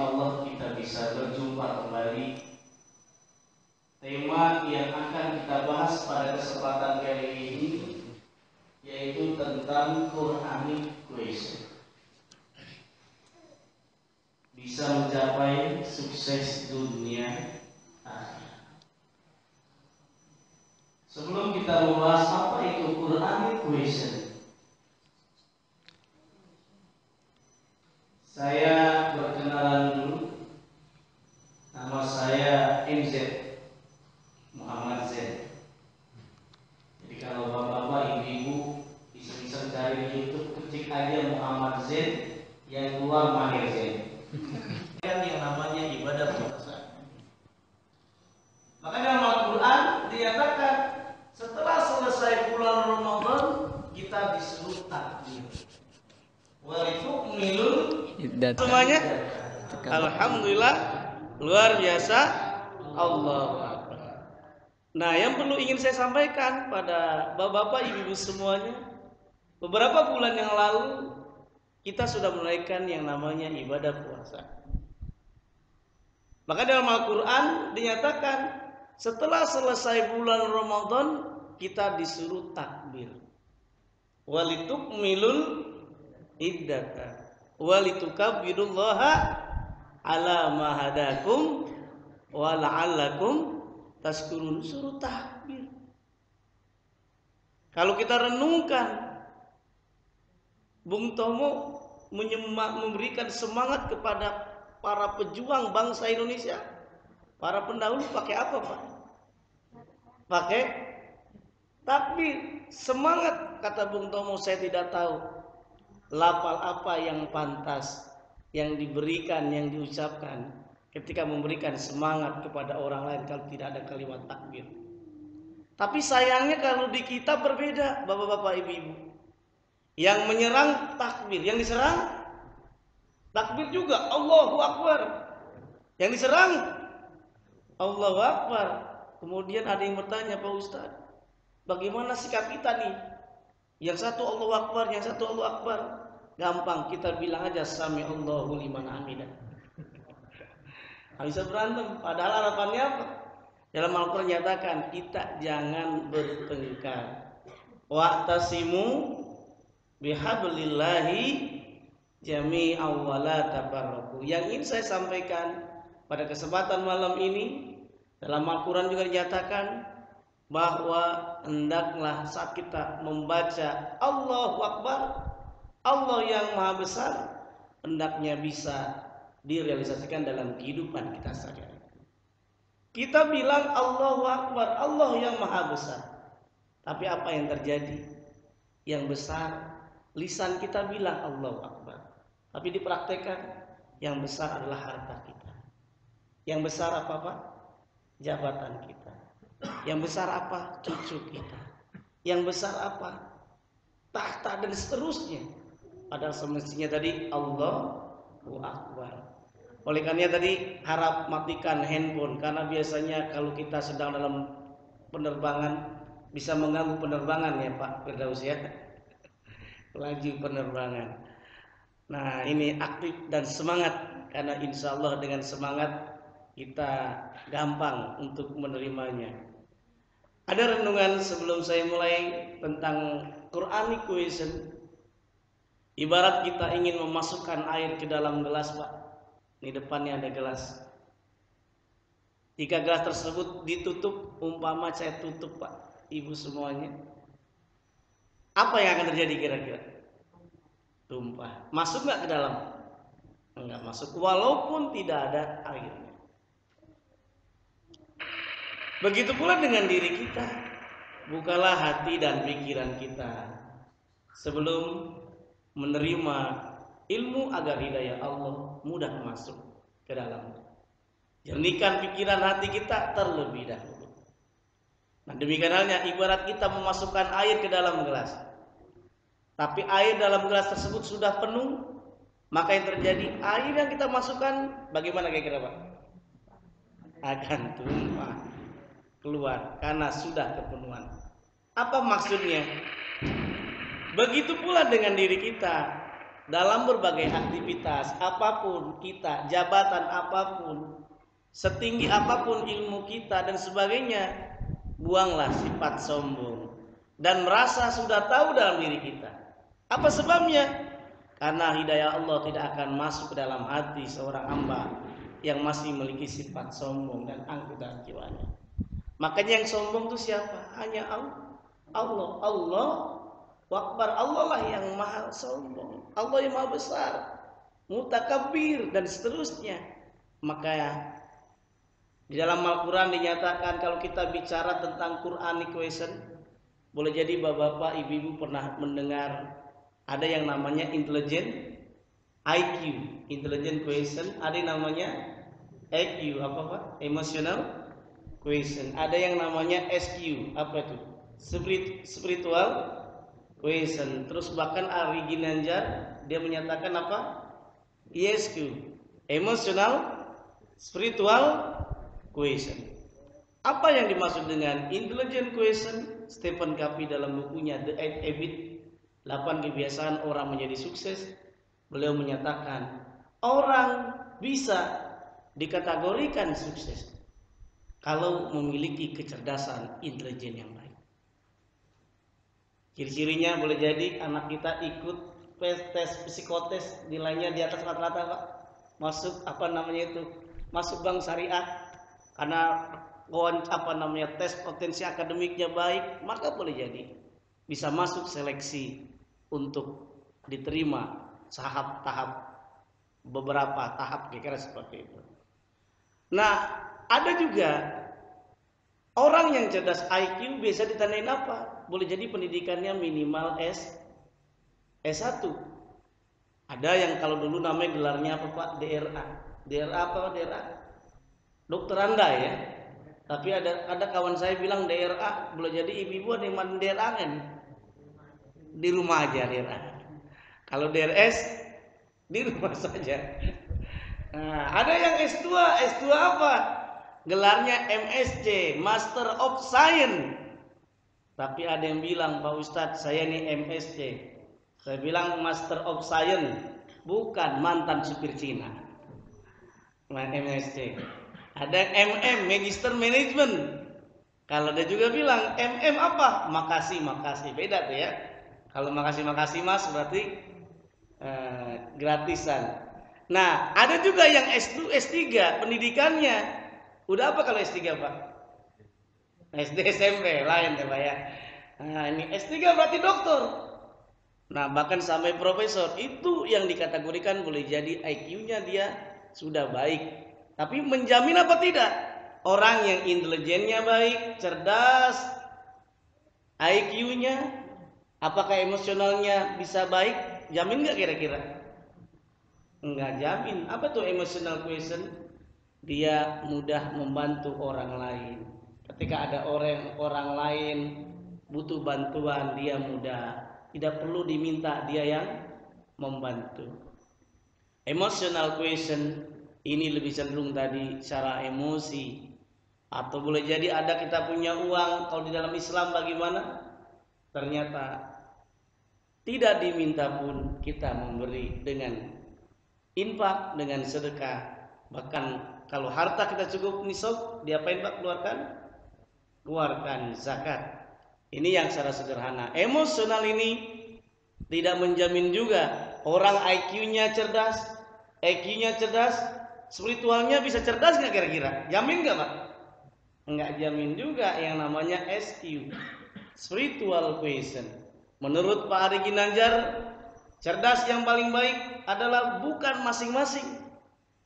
Allah kita bisa berjumpa kembali. Tema yang akan kita bahas pada kesempatan kali ini yaitu tentang Quranic question. Bisa mencapai sukses dunia akhirat. Sebelum kita membahas apa itu Quranic question, saya berkenalan dulu. Nama saya MZ, Muhammad Z. Jadi kalau bapak-bapak, ibu-ibu iseng-iseng cari di YouTube, ketik aja Muhammad Z, yang keluar Mahir Z. Kan yang namanya ibadah puasa. Maka dalam Al-Quran dinyatakan setelah selesai bulan Ramadan kita disuruh takbir. Walitukmilul semuanya. Alhamdulillah, luar biasa. Allahu Akbar. Nah, yang perlu ingin saya sampaikan pada bapak-bapak, ibu-ibu semuanya, beberapa bulan yang lalu kita sudah menunaikan yang namanya ibadah puasa. Maka dalam Al-Quran dinyatakan setelah selesai bulan Ramadan kita disuruh takbir. Walitukmilul iddata walitukabbirullaha ala ma hadakum wa la'allakum tashkurun. Suruh takbir. Kalau kita renungkan, Bung Tomo memberikan semangat kepada para pejuang bangsa Indonesia, para pendahulu pakai apa, Pak? Pakai takbir. Semangat, kata Bung Tomo, saya tidak tahu lafal apa yang pantas yang diberikan, yang diucapkan ketika memberikan semangat kepada orang lain kalau tidak ada kalimat takbir. Tapi sayangnya kalau di kita berbeda, bapak-bapak, ibu-ibu. Yang menyerang takbir, yang diserang takbir juga Allahu Akbar. Yang diserang Allahu Akbar. Kemudian ada yang bertanya, Pak Ustaz, bagaimana sikap kita nih? Yang satu Allahu Akbar, yang satu Allahu Akbar. Gampang, kita bilang aja sami Allahu liman hamidah. Nggak bisa berantem. Padahal harapannya apa? Dalam Al-Quran nyatakan kita jangan bertengkar. Wa'tasimu bihablillahi jami'an wa la tafarraqu. Yang ingin saya sampaikan pada kesempatan malam ini, dalam Al-Quran juga dinyatakan bahwa hendaklah saat kita membaca Allahu Akbar, Allah yang Maha Besar, hendaknya bisa direalisasikan dalam kehidupan kita sehari-hari. Kita bilang Allahu Akbar, Allah yang Maha Besar. Tapi apa yang terjadi? Yang besar, lisan kita bilang Allahu Akbar. Tapi dipraktekkan, yang besar adalah harta kita. Yang besar apa, Pak? Jabatan kita. Yang besar apa? Cucu kita. Yang besar apa? Tahta dan seterusnya. Padahal semestinya tadi Allahu Akbar. Oleh karena tadi harap matikan handphone, karena biasanya kalau kita sedang dalam penerbangan bisa mengganggu penerbangan ya Pak Firdaus ya. Laju penerbangan. Nah ini aktif dan semangat, karena insya Allah dengan semangat kita gampang untuk menerimanya. Ada renungan sebelum saya mulai tentang Quranic question. Ibarat kita ingin memasukkan air ke dalam gelas, Pak. Di depannya ada gelas. Jika gelas tersebut ditutup, umpama saya tutup, Pak, Ibu semuanya, apa yang akan terjadi kira-kira? Tumpah. Masuk nggak ke dalam? Enggak masuk, walaupun tidak ada airnya. Begitu pula dengan diri kita. Bukalah hati dan pikiran kita sebelum menerima ilmu agar hidayah Allah mudah masuk ke dalam. Jernihkan pikiran hati kita terlebih dahulu. Nah demikian halnya ibarat kita memasukkan air ke dalam gelas. Tapi air dalam gelas tersebut sudah penuh, maka yang terjadi air yang kita masukkan bagaimana kira-kira Pak? Akan tumpah keluar karena sudah kepenuhan. Apa maksudnya? Begitu pula dengan diri kita. dalam berbagai aktivitas, apapun kita, jabatan apapun, setinggi apapun ilmu kita dan sebagainya, buanglah sifat sombong dan merasa sudah tahu dalam diri kita. Apa sebabnya? Karena hidayah Allah tidak akan masuk ke dalam hati seorang hamba yang masih memiliki sifat sombong dan angkuh dalam jiwanya. Makanya yang sombong itu siapa? Hanya Allah. Allah Akbar, Allah lah yang maha sombong, Allah yang maha besar, mutakabbir dan seterusnya. Maka di dalam Al-Quran dinyatakan kalau kita bicara tentang Quranic question, boleh jadi bapak-bapak, ibu-ibu pernah mendengar ada yang namanya intelligent IQ, intelligent question, ada yang namanya EQ, apa Pak? Emotional question. Ada yang namanya SQ, apa itu? Spiritual question. Terus bahkan Ari Ginanjar dia menyatakan apa? ESQ, emotional spiritual question. Apa yang dimaksud dengan intelligent question? Stephen Covey dalam bukunya The 8 Habits, 8 kebiasaan orang menjadi sukses, beliau menyatakan orang bisa dikategorikan sukses kalau memiliki kecerdasan intelijen yang baik. Ciri-cirinya boleh jadi anak kita ikut tes psikotes, nilainya di atas rata-rata Pak, masuk masuk bank syariah karena tes potensi akademiknya baik, maka boleh jadi bisa masuk seleksi untuk diterima beberapa tahap kira-kira seperti itu. Nah, ada juga orang yang cerdas IQ biasa ditandain apa? Boleh jadi pendidikannya minimal S1. Ada yang kalau dulu namanya gelarnya apa Pak? DRA. DRA apa DRA? Dokter Anda ya. Tapi ada kawan saya bilang DRA, boleh jadi ibu-ibu ada yang DRA kan? Di rumah aja DRA. Kalau DRS di rumah saja. Nah, ada yang S2 apa? Gelarnya MSc, Master of Science. Tapi ada yang bilang, Pak Ustadz, saya ini MSc. Saya bilang Master of Science, bukan mantan supir Cina. Nah, MSc. Ada MM, Magister Management. Kalau dia juga bilang MM apa? Makasih, beda tuh ya. Kalau makasih Mas berarti gratisan. Nah, ada juga yang S2, S3 pendidikannya. Udah apa kalau S3 Pak? SD SMP lain ya Pak ya. Nah, ini S3 berarti doktor. Nah, bahkan sampai profesor. Itu yang dikategorikan boleh jadi IQ-nya dia sudah baik. Tapi menjamin apa tidak? Orang yang intelijennya baik, cerdas, IQ-nya, apakah emosionalnya bisa baik? Jamin nggak kira-kira? Enggak jamin. Apa tuh emotional question? Dia mudah membantu orang lain. Ketika ada orang lain butuh bantuan, dia mudah. Tidak perlu diminta, dia yang membantu. Emotional question ini lebih cenderung tadi secara emosi. Atau boleh jadi ada kita punya uang, kalau di dalam Islam bagaimana? Ternyata tidak diminta pun kita memberi dengan infak, dengan sedekah. Bahkan kalau harta kita cukup nisab, diapain Pak? Keluarkan zakat. Ini yang secara sederhana. Emosional ini tidak menjamin juga orang IQ-nya cerdas, EQ-nya cerdas, spiritualnya bisa cerdas nggak kira-kira? Jamin nggak Pak? Nggak jamin juga. Yang namanya SQ, spiritual question. Menurut Pak Ari Ginanjar, cerdas yang paling baik adalah bukan masing-masing,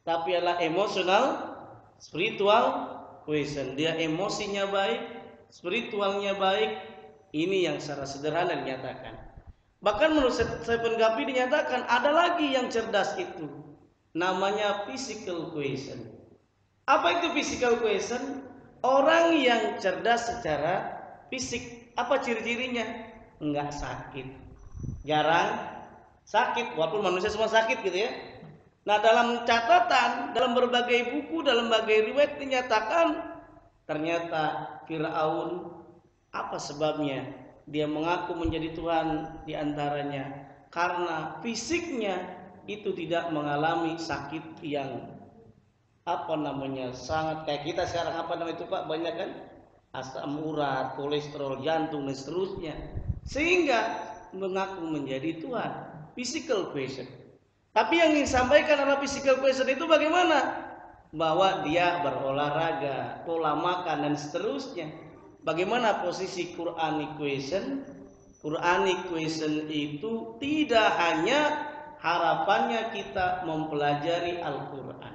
tapi adalah emosional, spiritual question. Dia emosinya baik, spiritualnya baik. Ini yang secara sederhana dinyatakan. Bahkan menurut Stephen Covey dinyatakan ada lagi yang cerdas itu, namanya physical question. Apa itu physical question? Orang yang cerdas secara fisik. Apa ciri-cirinya? Enggak sakit, jarang sakit, walaupun manusia semua sakit gitu ya. Nah, dalam catatan, dalam berbagai buku, dalam berbagai riwayat dinyatakan ternyata Firaun, apa sebabnya dia mengaku menjadi Tuhan? Diantaranya karena fisiknya itu tidak mengalami sakit yang sangat kayak kita sekarang itu Pak, banyak kan asam urat, kolesterol, jantung dan seterusnya, sehingga mengaku menjadi Tuhan. Physical question. Tapi yang disampaikan adalah physical question itu bagaimana? Bahwa dia berolahraga, pola makan dan seterusnya. Bagaimana posisi Quranic question? Quranic question itu tidak hanya harapannya kita mempelajari Al-Quran.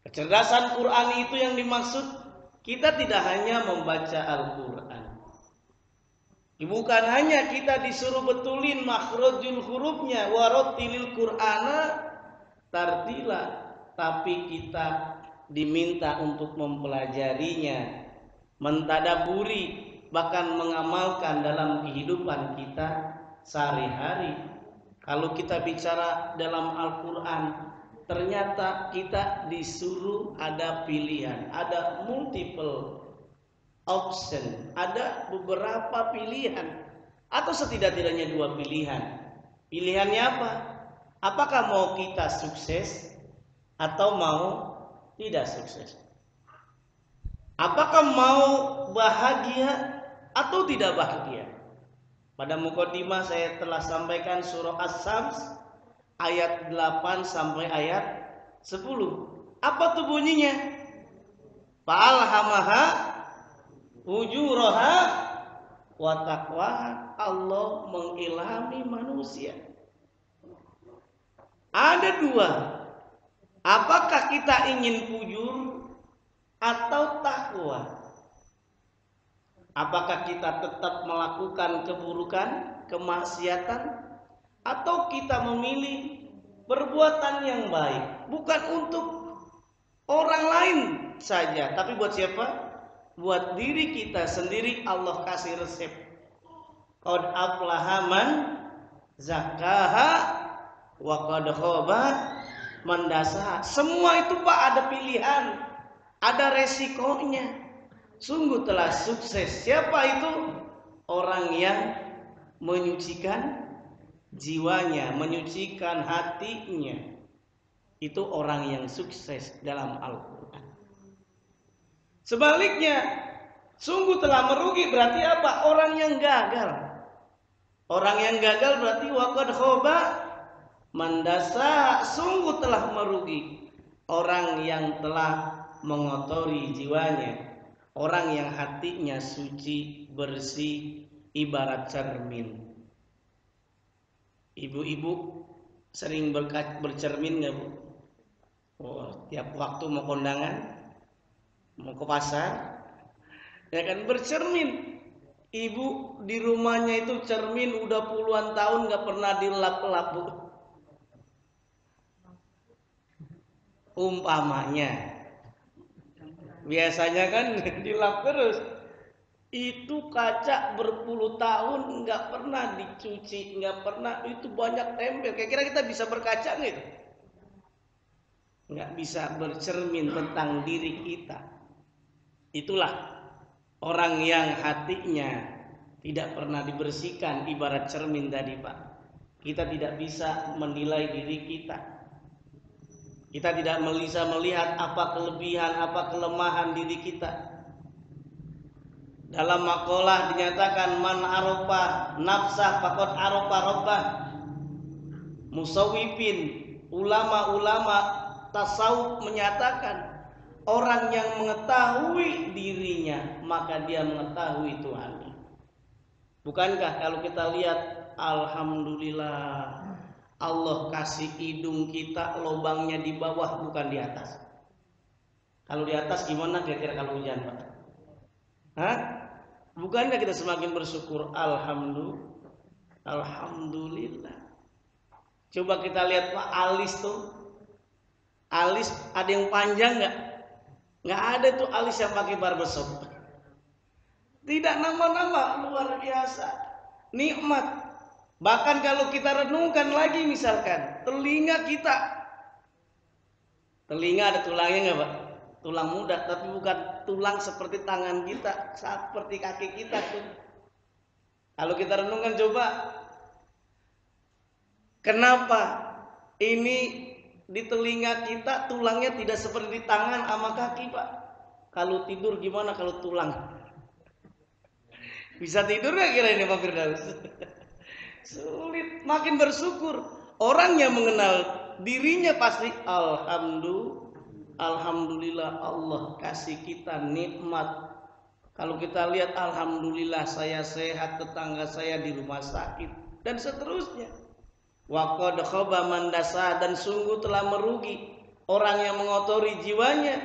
Kecerdasan Quran itu yang dimaksud, kita tidak hanya membaca Al-Quran. Bukan hanya kita disuruh betulin makhrajul hurufnya, warattilil Qur'ana tartila, tapi kita diminta untuk mempelajarinya, mentadaburi, bahkan mengamalkan dalam kehidupan kita sehari-hari. Kalau kita bicara dalam Al-Quran, ternyata kita disuruh ada pilihan, ada multiple option, ada beberapa pilihan, atau setidak-tidaknya 2 pilihan. Pilihannya apa? Apakah mau kita sukses atau mau tidak sukses? Apakah mau bahagia atau tidak bahagia? Pada mukadimah saya telah sampaikan surah As-Sams ayat 8 sampai ayat 10. Apa tuh bunyinya? Fa'alhamaha ujuraha wa taqwaha. Allah mengilhami manusia. Ada 2. Apakah kita ingin fujur atau takwa? Apakah kita tetap melakukan keburukan, kemaksiatan, atau kita memilih perbuatan yang baik? Bukan untuk orang lain saja, tapi buat siapa? Buat diri kita sendiri. Allah kasih resep. Qad aflaha man zakkaha wa qad khaba man dasaha. Semua itu Pak ada pilihan, ada resikonya. Sungguh telah sukses. Siapa itu? Orang yang menyucikan jiwanya, menyucikan hatinya. Itu orang yang sukses dalam Al-Quran. Sebaliknya, sungguh telah merugi berarti apa? Orang yang gagal. Orang yang gagal berarti waqad khaba man dasaha. Sungguh telah merugi orang yang telah mengotori jiwanya. Orang yang hatinya suci, bersih, ibarat cermin. Ibu-ibu sering bercermin nggak Bu? Oh, tiap waktu mau kondangan, mau ke pasar, ya kan bercermin. Ibu di rumahnya itu cermin udah puluhan tahun nggak pernah dilap-lap Bu. Umpamanya. Biasanya kan dilap terus. Itu kaca berpuluh tahun nggak pernah dicuci, nggak pernah, itu banyak tempel. Kira-kira kita bisa berkaca nggak itu? Nggak bisa bercermin tentang diri kita. Itulah orang yang hatinya tidak pernah dibersihkan, ibarat cermin tadi Pak. Kita tidak bisa menilai diri kita. Kita tidak bisa melihat apa kelebihan, apa kelemahan diri kita. Dalam makalah dinyatakan man arofa nafsah faqad arofa rabbah. Musawwifin, ulama-ulama tasawuf menyatakan orang yang mengetahui dirinya maka dia mengetahui Tuhannya. Bukankah kalau kita lihat, alhamdulillah Allah kasih hidung kita lubangnya di bawah bukan di atas. Kalau di atas gimana kira-kira kalau hujan Pak? Hah? Bukannya kita semakin bersyukur? Alhamdulillah. Coba kita lihat Pak, alis tuh. Alis ada yang panjang nggak? Nggak ada tuh alis yang pakai barbershop. Tidak nama-nama, luar biasa. Nikmat. Bahkan kalau kita renungkan lagi misalkan telinga kita. Telinga ada tulangnya nggak Pak? Tulang muda, tapi bukan tulang seperti tangan kita, seperti kaki kita tuh. Kalau kita renungkan coba, Kenapa? Ini di telinga kita tulangnya tidak seperti di tangan sama kaki, Pak. Kalau tidur gimana kalau tulang? Bisa tidur nggak kira ini Pak Firdaus? Sulit. Makin bersyukur. Orang yang mengenal dirinya pasti Alhamdulillah Allah kasih kita nikmat. Kalau kita lihat alhamdulillah saya sehat, tetangga saya di rumah sakit dan seterusnya. Wa qad khaba man dasa, dan sungguh telah merugi orang yang mengotori jiwanya.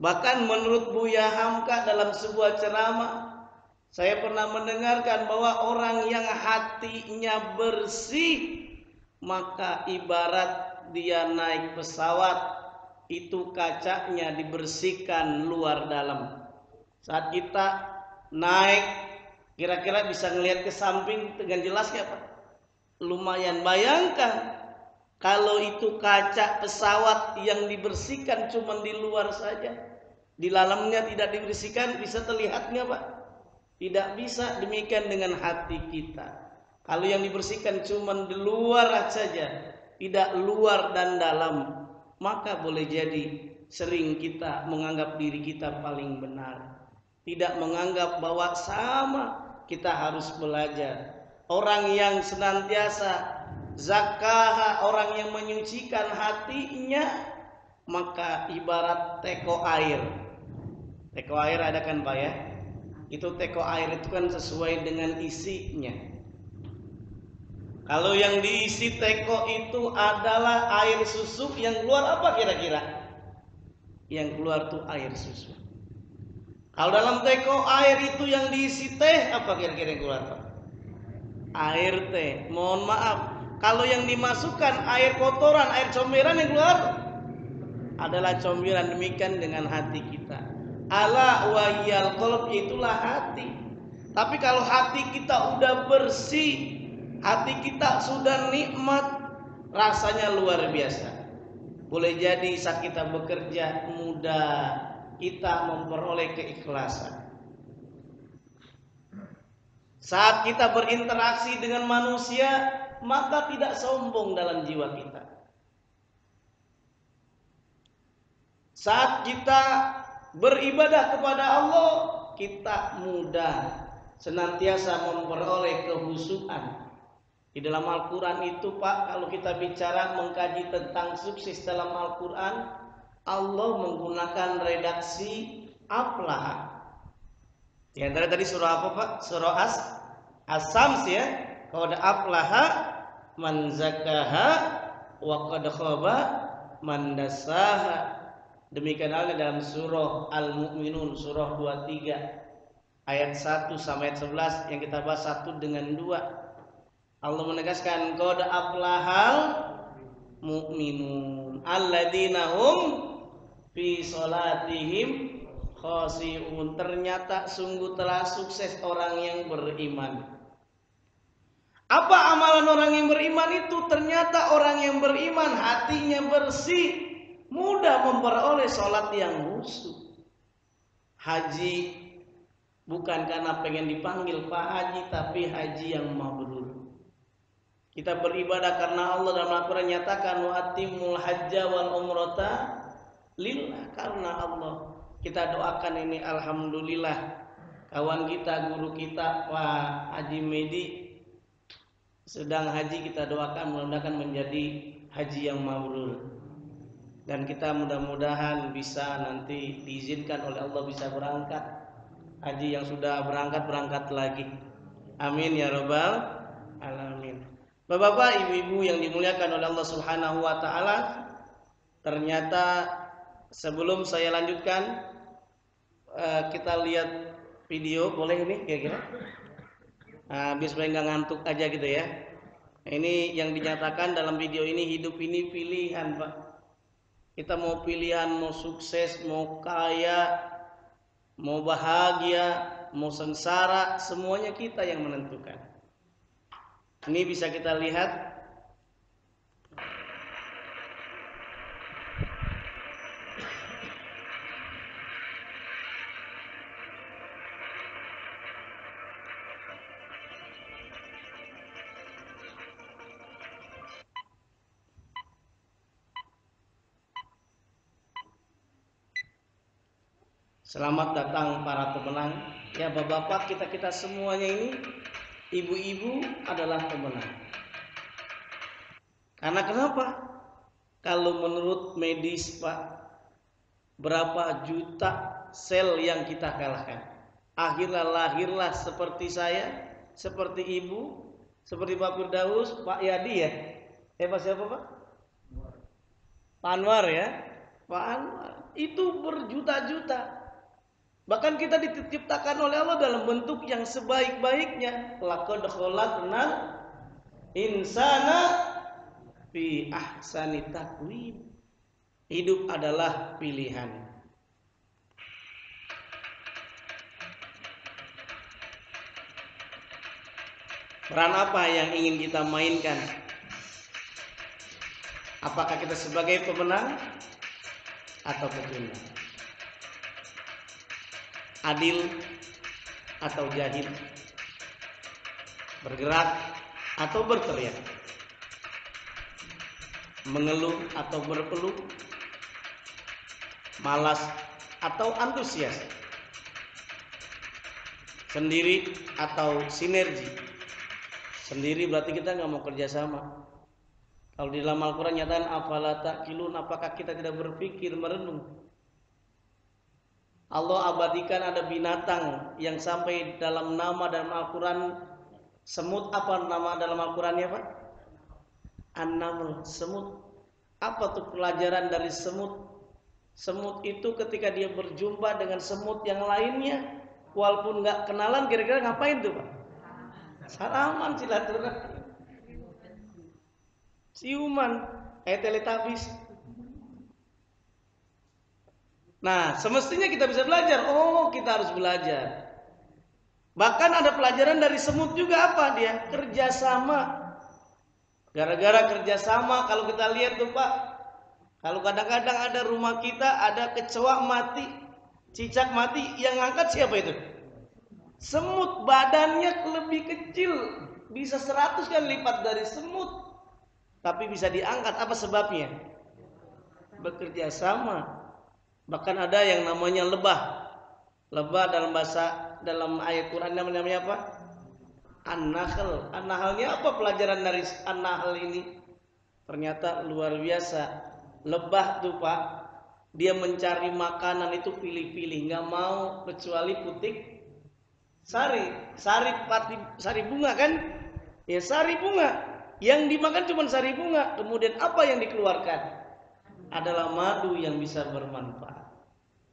Bahkan menurut Buya Hamka dalam sebuah ceramah, saya pernah mendengarkan bahwa orang yang hatinya bersih, maka ibarat dia naik pesawat, itu kacanya dibersihkan luar dalam. Saat kita naik, kira-kira bisa ngelihat ke samping dengan jelas nggak Pak? Lumayan. Bayangkan kalau itu kaca pesawat yang dibersihkan cuma di luar saja, di dalamnya tidak dibersihkan, bisa terlihat nggak Pak? Tidak bisa. Demikian dengan hati kita. Kalau yang dibersihkan cuma di luar saja, tidak luar dan dalam, maka boleh jadi sering kita menganggap diri kita paling benar, tidak menganggap bahwa sama. Kita harus belajar. Orang yang senantiasa zakah, orang yang menyucikan hatinya, maka ibarat teko air. Teko air ada kan Pak ya? Itu teko air itu kan sesuai dengan isinya. Kalau yang diisi teko itu adalah air susu, yang keluar apa kira-kira? Yang keluar tuh air susu. Kalau dalam teko air itu yang diisi teh, apa kira-kira yang keluar Pak? Air teh. Mohon maaf, kalau yang dimasukkan air kotoran, air comberan, yang keluar adalah comberan. Demikian dengan hati kita. Ala wahyal qalb, itulah hati. Tapi kalau hati kita udah bersih, hati kita sudah nikmat, rasanya luar biasa. Boleh jadi saat kita bekerja mudah kita memperoleh keikhlasan. Saat kita berinteraksi dengan manusia, maka tidak sombong dalam jiwa kita. Saat kita beribadah kepada Allah, kita mudah senantiasa memperoleh kehusuan. Di dalam Al-Quran itu Pak, kalau kita bicara mengkaji tentang sukses dalam Al-Quran, Allah menggunakan redaksi aflaha. Di antara tadi surah apa Pak? Surah As-Sams ya. Qad aflaha man zakaha wa qad khaba man dassaha. Demikian halnya dalam surah Al-Mu'minun surah 23 ayat 1 sampai ayat 11 yang kita bahas 1 dengan 2. Allah menegaskan qad aflahal mu'minun alladzina hum fi salatihim khashi'un. Ternyata sungguh telah sukses orang yang beriman. Apa amalan orang yang beriman itu? Ternyata orang yang beriman hatinya bersih, mudah memperoleh sholat yang khusyuk. Haji bukan karena pengen dipanggil Pak Haji, tapi haji yang mabrur. Kita beribadah karena Allah. Dalam Al-Quran nyatakan wa atimul hajja wal umrata lillah, karena Allah. Kita doakan ini alhamdulillah kawan kita, guru kita Pak Haji Medi sedang haji, kita doakan mudah-mudahan menjadi haji yang mabrur. Dan kita mudah-mudahan bisa nanti diizinkan oleh Allah bisa berangkat haji, yang sudah berangkat lagi. Amin ya rabbal alamin. Bapak-bapak, ibu-ibu yang dimuliakan oleh Allah Subhanahu wa taala, ternyata sebelum saya lanjutkan, kita lihat video, boleh ini kira-kira? Biar supaya nggak ngantuk aja gitu ya. Ini yang dinyatakan dalam video ini, hidup ini pilihan Pak. Kita mau pilihan, mau sukses, mau kaya, mau bahagia, mau sengsara, semuanya kita yang menentukan. Ini bisa kita lihat. Selamat datang para pemenang. Ya bapak-bapak, kita semuanya ini, ibu-ibu adalah pemenang. Karena kenapa? Kalau menurut medis Pak, berapa juta sel yang kita kalahkan. Akhirnya lahirlah seperti saya, seperti ibu, seperti Pak Firdaus, Pak Yadi ya. Pak siapa Pak? Pak Anwar ya. Pak Anwar. Itu berjuta-juta. Bahkan kita diciptakan oleh Allah dalam bentuk yang sebaik-baiknya. Laqad khalaqnal insana fi ahsani taqwim. Hidup adalah pilihan. Peran apa yang ingin kita mainkan? Apakah kita sebagai pemenang atau pecundang? Adil atau jahil? Bergerak atau berteriak? Mengeluh atau berpeluh? Malas atau antusias? Sendiri atau sinergi? Sendiri berarti kita nggak mau kerjasama. Kalau di dalam Al-Quran nyatakan afala ta'qilun, apakah kita tidak berpikir, merenung? Allah abadikan ada binatang yang sampai dalam nama dalam Al-Quran semut. Apa nama dalam Al-Qurannya Pak? An-Naml, semut. Apa tuh pelajaran dari semut? Semut itu ketika dia berjumpa dengan semut yang lainnya, walaupun nggak kenalan, kira-kira ngapain tuh Pak? Salaman, silaturahmi, ciuman, teletabis. Nah, semestinya kita bisa belajar. Oh, kita harus belajar. Bahkan ada pelajaran dari semut juga, apa dia? Kerjasama. Gara-gara kerjasama, kalau kita lihat tuh Pak, kalau kadang-kadang ada rumah kita ada kecoa mati, cicak mati, yang ngangkat siapa itu? Semut. Badannya lebih kecil, bisa 100 kali lipat dari semut, tapi bisa diangkat. Apa sebabnya? Bekerja sama. Bahkan ada yang namanya lebah. Lebah dalam ayat Quran namanya apa? An-Nahl. An-Nahlnya apa pelajaran dari An-Nahl ini? Ternyata luar biasa. Lebah tuh Pak, dia mencari makanan itu pilih-pilih, nggak mau kecuali putik sari bunga kan? Ya sari bunga. Yang dimakan cuma sari bunga. Kemudian apa yang dikeluarkan? Adalah madu yang bisa bermanfaat.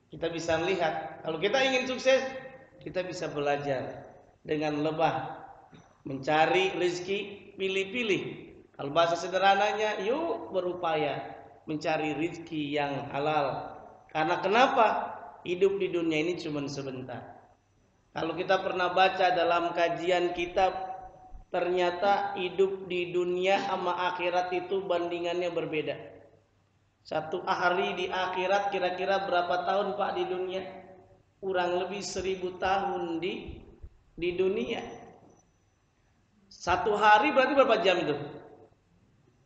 Kita bisa lihat, kalau kita ingin sukses, kita bisa belajar dengan lebah mencari rezeki, pilih-pilih. Kalau bahasa sederhananya, yuk berupaya mencari rezeki yang halal. Karena kenapa? Hidup di dunia ini cuma sebentar. Kalau kita pernah baca dalam kajian kitab, ternyata hidup di dunia sama akhirat itu bandingannya berbeda. Satu hari di akhirat kira-kira berapa tahun Pak di dunia? Kurang lebih 1000 tahun di dunia. Satu hari berarti berapa jam itu?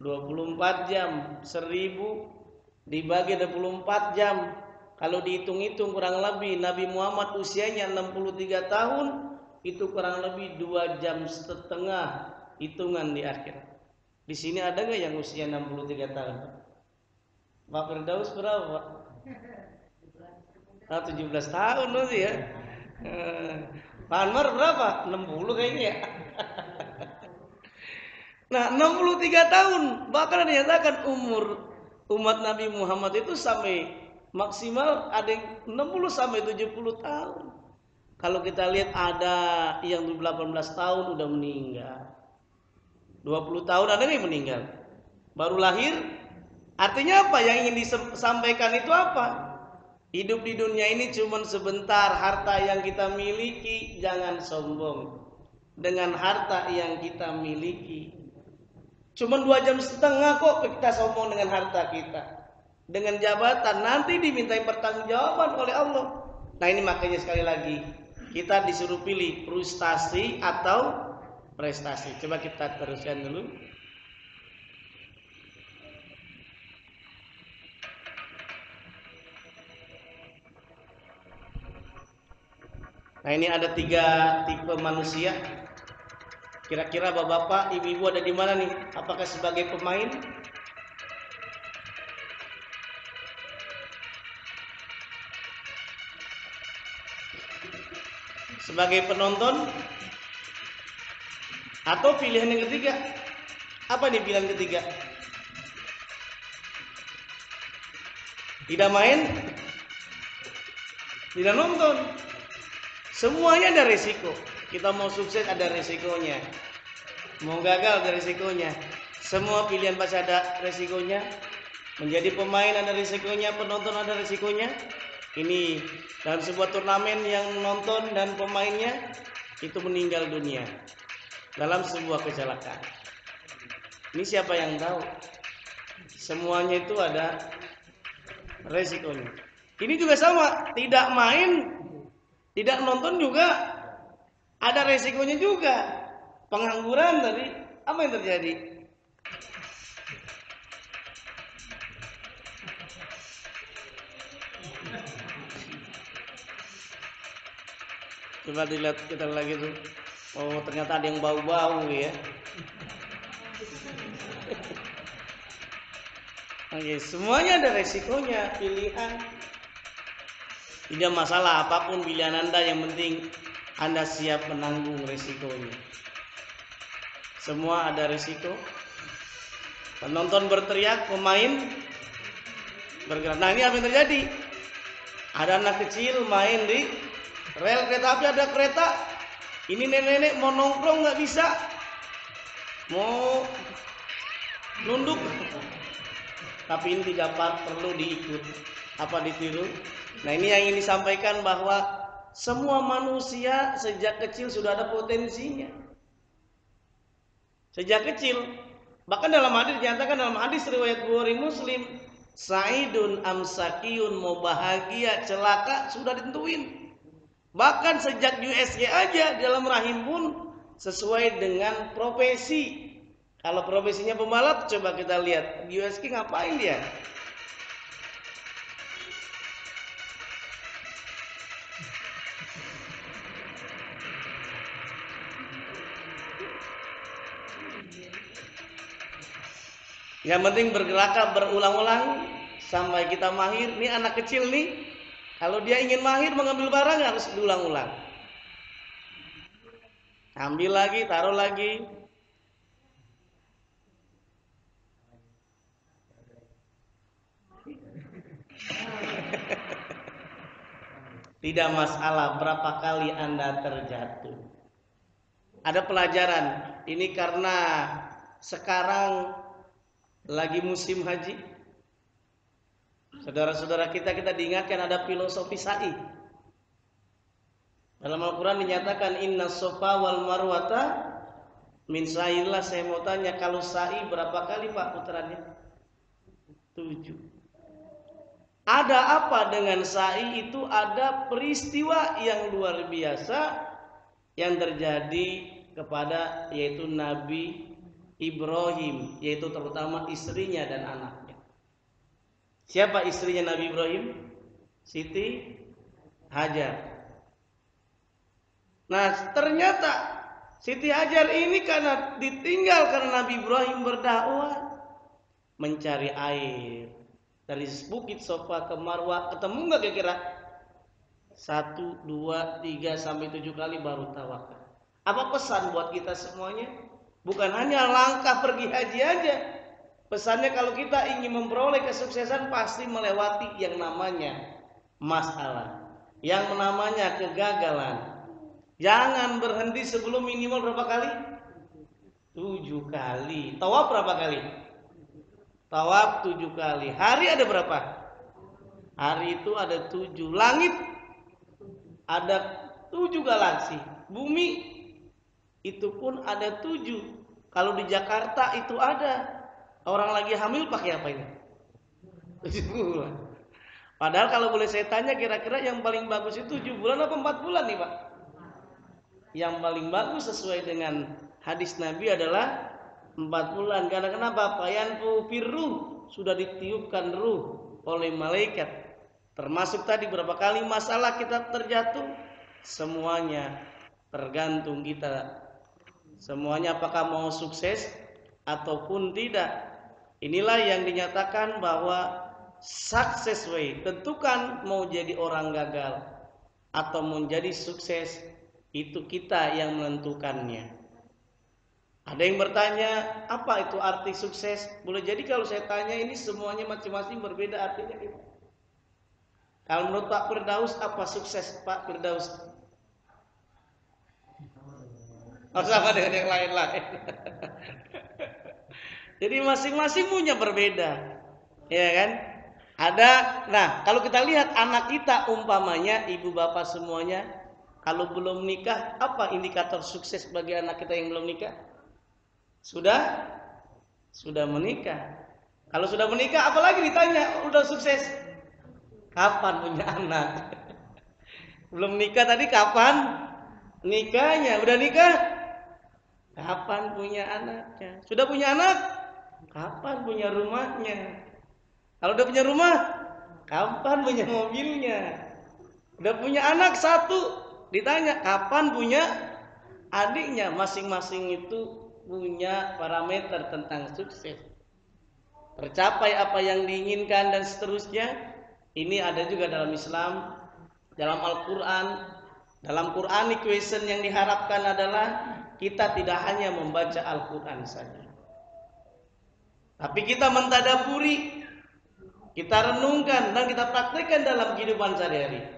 24 jam. 1000 dibagi 24 jam. Kalau dihitung-hitung kurang lebih Nabi Muhammad usianya 63 tahun, itu kurang lebih 2 jam setengah hitungan di akhirat. Di sini ada nggak yang usia 63 tahun? Pak Firdaus berapa? 17 tahun nanti ya. Pak Anwar berapa? 60 kayaknya. Nah, 63 tahun. Bahkan dinyatakan umur umat Nabi Muhammad itu sampai maksimal ada yang 60 sampai 70 tahun. Kalau kita lihat ada yang 18 tahun udah meninggal. 20 tahun ada yang meninggal. Baru lahir. Artinya apa? Yang ingin disampaikan itu apa? Hidup di dunia ini cuma sebentar. Harta yang kita miliki, jangan sombong dengan harta yang kita miliki. Cuma 2 jam setengah kok kita sombong dengan harta kita. Dengan jabatan nanti dimintai pertanggungjawaban oleh Allah. Nah ini makanya sekali lagi kita disuruh pilih frustasi atau prestasi. Coba kita teruskan dulu. Nah, ini ada 3 tipe manusia. Kira-kira bapak-bapak, ibu-ibu ada di mana nih? Apakah sebagai pemain? Sebagai penonton? Atau pilihan yang ketiga? Apa nih pilihan ketiga? Tidak main, tidak nonton. Semuanya ada resiko. Kita mau sukses ada resikonya. Mau gagal ada resikonya. Semua pilihan pasti ada resikonya. Menjadi pemain ada resikonya, penonton ada resikonya. Ini dalam sebuah turnamen yang menonton dan pemainnya itu meninggal dunia dalam sebuah kecelakaan. Ini siapa yang tahu? Semuanya itu ada resikonya. Ini juga sama, tidak main, tidak nonton juga ada resikonya juga. Pengangguran tadi, apa yang terjadi? Coba dilihat kita lagi tuh. Oh, ternyata ada yang bau-bau ya. Oke, semuanya ada resikonya, pilihan. Tidak masalah apapun pilihan Anda, yang penting Anda siap menanggung resikonya. Semua ada resiko. Penonton berteriak, pemain bergerak. Nah, ini apa yang terjadi? Ada anak kecil main di rel kereta api, ada kereta. Ini nenek-nenek mau nongkrong nggak bisa, mau nunduk. Tapi ini tidak perlu diikut, ditiru. Nah, ini yang ingin disampaikan, bahwa semua manusia sejak kecil sudah ada potensinya. Sejak kecil. Bahkan dalam hadis dinyatakan, dalam hadis riwayat Bukhari Muslim, Sa'idun amsakiyun, mau bahagia, celaka sudah ditentuin. Bahkan sejak USG aja dalam rahim pun sesuai dengan profesi. Kalau profesinya pembalap, coba kita lihat USG ngapain dia? Yang penting bergerak berulang-ulang sampai kita mahir. Ini anak kecil nih, kalau dia ingin mahir mengambil barang harus diulang-ulang. Ambil lagi, taruh lagi. Tidak masalah berapa kali Anda terjatuh. Ada pelajaran. Ini karena sekarang lagi musim haji. Saudara-saudara kita diingatkan ada filosofi sa'i. Dalam Al-Quran dinyatakan inna sofa wal marwata min sa'illah. Saya mau tanya, kalau sa'i berapa kali Pak putarannya? 7. Ada apa dengan sa'i itu? Ada peristiwa yang luar biasa yang terjadi kepada yaitu Nabi Ibrahim, yaitu terutama istrinya dan anaknya. Siapa istrinya Nabi Ibrahim? Siti Hajar. Nah, ternyata Siti Hajar ini karena ditinggal karena Nabi Ibrahim berdakwah mencari air dari bukit Sofa ke Marwah, ketemu nggak kira-kira? 1, 2, 3 sampai 7 kali baru tawakal. Apa pesan buat kita semuanya? Bukan hanya langkah pergi haji aja. Pesannya kalau kita ingin memperoleh kesuksesan pasti melewati yang namanya masalah, yang namanya kegagalan. Jangan berhenti sebelum minimal berapa kali? 7 kali. Tawaf berapa kali? Tawaf 7 kali. Hari ada berapa? Hari itu ada 7. Langit ada 7 galaksi. Bumi itu pun ada 7. Kalau di Jakarta itu ada. Orang lagi hamil pakai apa ini? 7 bulan. Padahal kalau boleh saya tanya, kira-kira yang paling bagus itu 7 bulan apa 4 bulan nih Pak? Yang paling bagus sesuai dengan hadis Nabi adalah 4 bulan. Karena kenapa? Fayanfu firruh, sudah ditiupkan ruh oleh malaikat. Termasuk tadi berapa kali masalah kita terjatuh? semuanya tergantung kita. Semuanya apakah mau sukses ataupun tidak. Inilah yang dinyatakan bahwa success way, tentukan mau jadi orang gagal atau menjadi sukses, itu kita yang menentukannya. Ada yang bertanya, apa itu arti sukses? Boleh jadi kalau saya tanya ini semuanya masing-masing berbeda artinya. Kalau menurut Pak Firdaus, apa sukses Pak Firdaus? Sama dengan yang lain-lain. Jadi masing-masing punya berbeda, ya kan? Ada, nah kalau kita lihat anak kita umpamanya ibu bapak semuanya, kalau belum nikah, apa indikator sukses bagi anak kita yang belum nikah? Sudah menikah. Kalau sudah menikah, apalagi ditanya, udah sukses? Kapan punya anak? Belum nikah tadi kapan nikahnya? Udah nikah? Kapan punya anaknya? Sudah punya anak? Kapan punya rumahnya? Kalau udah punya rumah, kapan punya mobilnya? Udah punya anak satu, ditanya kapan punya adiknya? Masing-masing itu punya parameter tentang sukses. Tercapai apa yang diinginkan dan seterusnya. Ini ada juga dalam Islam, dalam Al-Quran. Dalam Quranic question yang diharapkan adalah kita tidak hanya membaca Al-Quran saja, tapi kita mentadaburi, kita renungkan dan kita praktekkan dalam kehidupan sehari-hari.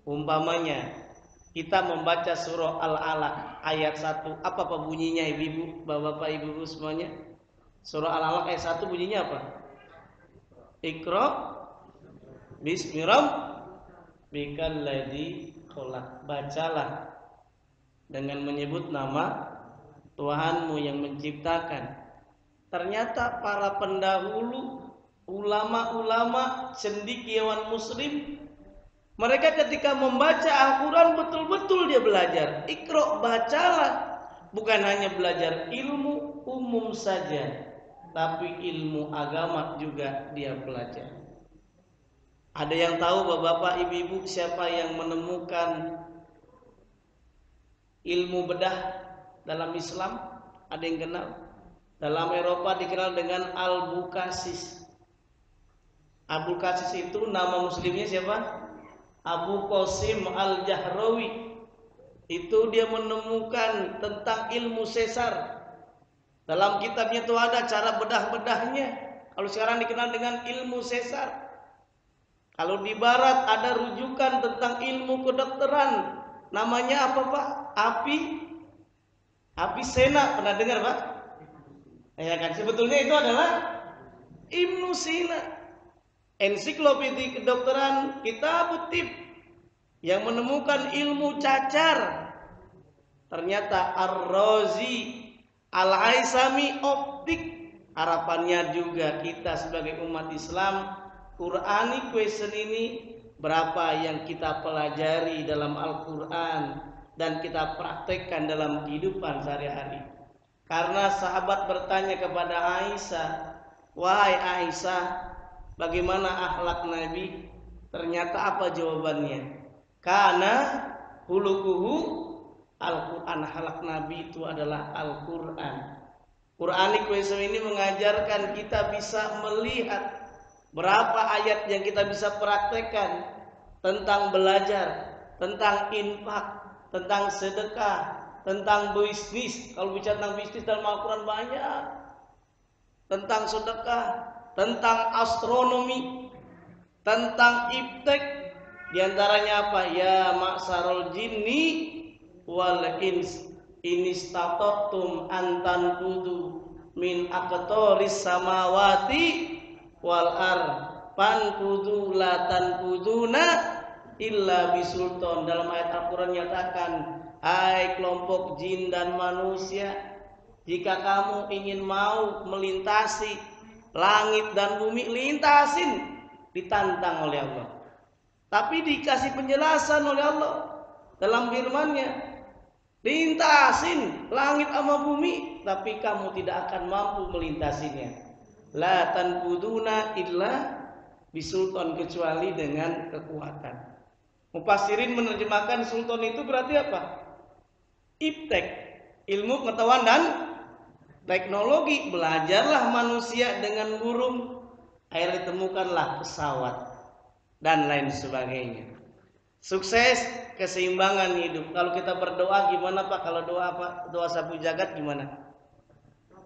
Umpamanya kita membaca surah Al-Alaq ayat 1, apa bunyinya ibu-ibu, bapak-bapak, ibu-ibu semuanya? Surah Al-Alaq ayat 1 bunyinya apa? Iqra bismi rabbikal ladzi khalaq. Bacalah dengan menyebut nama Tuhanmu yang menciptakan. Ternyata para pendahulu, ulama-ulama, cendekiawan muslim, mereka ketika membaca Al-Quran betul-betul dia belajar. Iqra, bacalah. Bukan hanya belajar ilmu umum saja, tapi ilmu agama juga dia belajar. Ada yang tahu bapak-bapak, ibu-ibu, siapa yang menemukan ilmu bedah dalam Islam? Ada yang kenal? Dalam Eropa dikenal dengan Al-Bukasis. Al-Bukasis itu nama muslimnya siapa? Abu Qasim Al-Jahrawi. Itu dia menemukan tentang ilmu sesar. Dalam kitabnya itu ada cara bedah-bedahnya. Kalau sekarang dikenal dengan ilmu sesar. Kalau di barat ada rujukan tentang ilmu kedokteran. Namanya apa Pak? Avicenna. Pernah dengar Pak? Ya kan, sebetulnya itu adalah Ibnu Sina. Ensiklopedia kedokteran Kitabut Tib yang menemukan ilmu cacar. Ternyata Ar-Razi Al-Aisami optik. Harapannya juga kita sebagai umat Islam, Quranic question ini berapa yang kita pelajari dalam Al-Quran dan kita praktekkan dalam kehidupan sehari-hari. Karena sahabat bertanya kepada Aisyah, wahai Aisyah, bagaimana akhlak Nabi? Ternyata apa jawabannya? Karena hulukuhu Al-Quran, akhlak Nabi itu adalah Al-Quran. Quranic question ini mengajarkan kita bisa melihat berapa ayat yang kita bisa praktekkan tentang belajar, tentang infak, tentang sedekah, tentang bisnis. Kalau bicara tentang bisnis dalam Al-Quran banyak. Tentang sedekah, tentang astronomi, tentang iptek. Di antaranya apa? Ya ma'sarul jinni wal ins inistatatum antan kudu min aqtaris samawati wal ar panfudu la tanfuduna illa bisultan. Dalam ayat Al-Quran nyatakan, hai kelompok jin dan manusia, jika kamu ingin mau melintasi langit dan bumi, lintasin. Ditantang oleh Allah, tapi dikasih penjelasan oleh Allah dalam firman-Nya, lintasin langit sama bumi, tapi kamu tidak akan mampu melintasinya. La tanfuduna illa bisultan, kecuali dengan kekuatan. Mufassirin menerjemahkan sultan itu berarti apa? Iptek, ilmu pengetahuan dan teknologi. Belajarlah manusia dengan burung, akhirnya ditemukanlah pesawat dan lain sebagainya. Sukses, keseimbangan hidup. Kalau kita berdoa gimana Pak? Kalau doa apa? Doa sapu jagat gimana?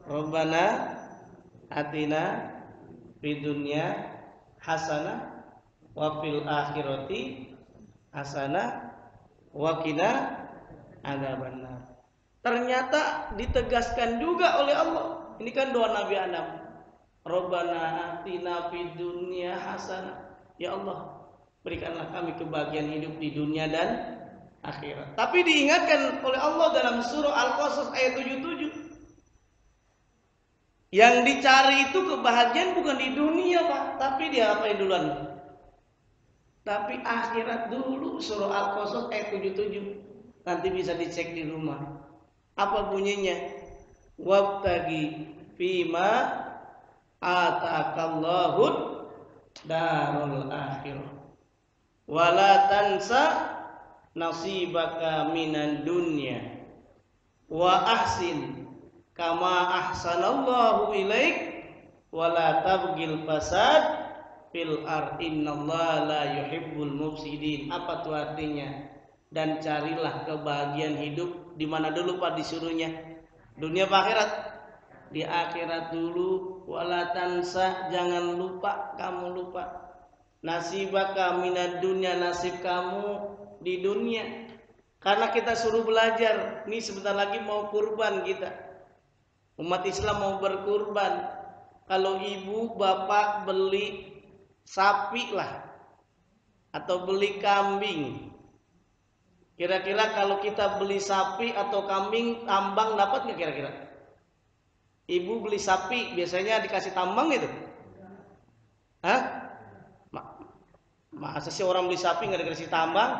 Rabbana atina fid dunya hasanah wa fil akhirati hasanah wa qina adzabannar. Ternyata ditegaskan juga oleh Allah. Ini kan doa Nabi Adam. Rabbana atina fid dunya hasanah. Ya Allah, berikanlah kami kebahagiaan hidup di dunia dan akhirat. Tapi diingatkan oleh Allah dalam surah Al-Qasas ayat 77. Yang dicari itu kebahagiaan bukan di dunia Pak, tapi dia apain duluan? Tapi akhirat dulu. Surah Al-Qasas ayat 77. Nanti bisa dicek di rumah. Apa bunyinya? Wabtagi fima ataakallahu darul akhirah wala tansa nasibaka minan dunya wa ahsin kama ahsanallahu ilaik wala tabgil fasad fil ard innallaha la yuhibbul mufsidin. Apa tuh artinya? Dan carilah kebahagiaan hidup. Di mana dulu Pak disuruhnya? Dunia apa akhirat? Di akhirat dulu. Wala tansa, jangan lupa, kamu lupa nasibaka minad dunya, nasib kamu di dunia. Karena kita suruh belajar. Nih sebentar lagi mau kurban kita. Umat Islam mau berkurban. Kalau ibu bapak beli sapi lah atau beli kambing, kira-kira kalau kita beli sapi atau kambing tambang dapat nggak kira-kira? Ibu beli sapi biasanya dikasih tambang gitu? Hah? Masa sih orang beli sapi nggak dikasih tambang?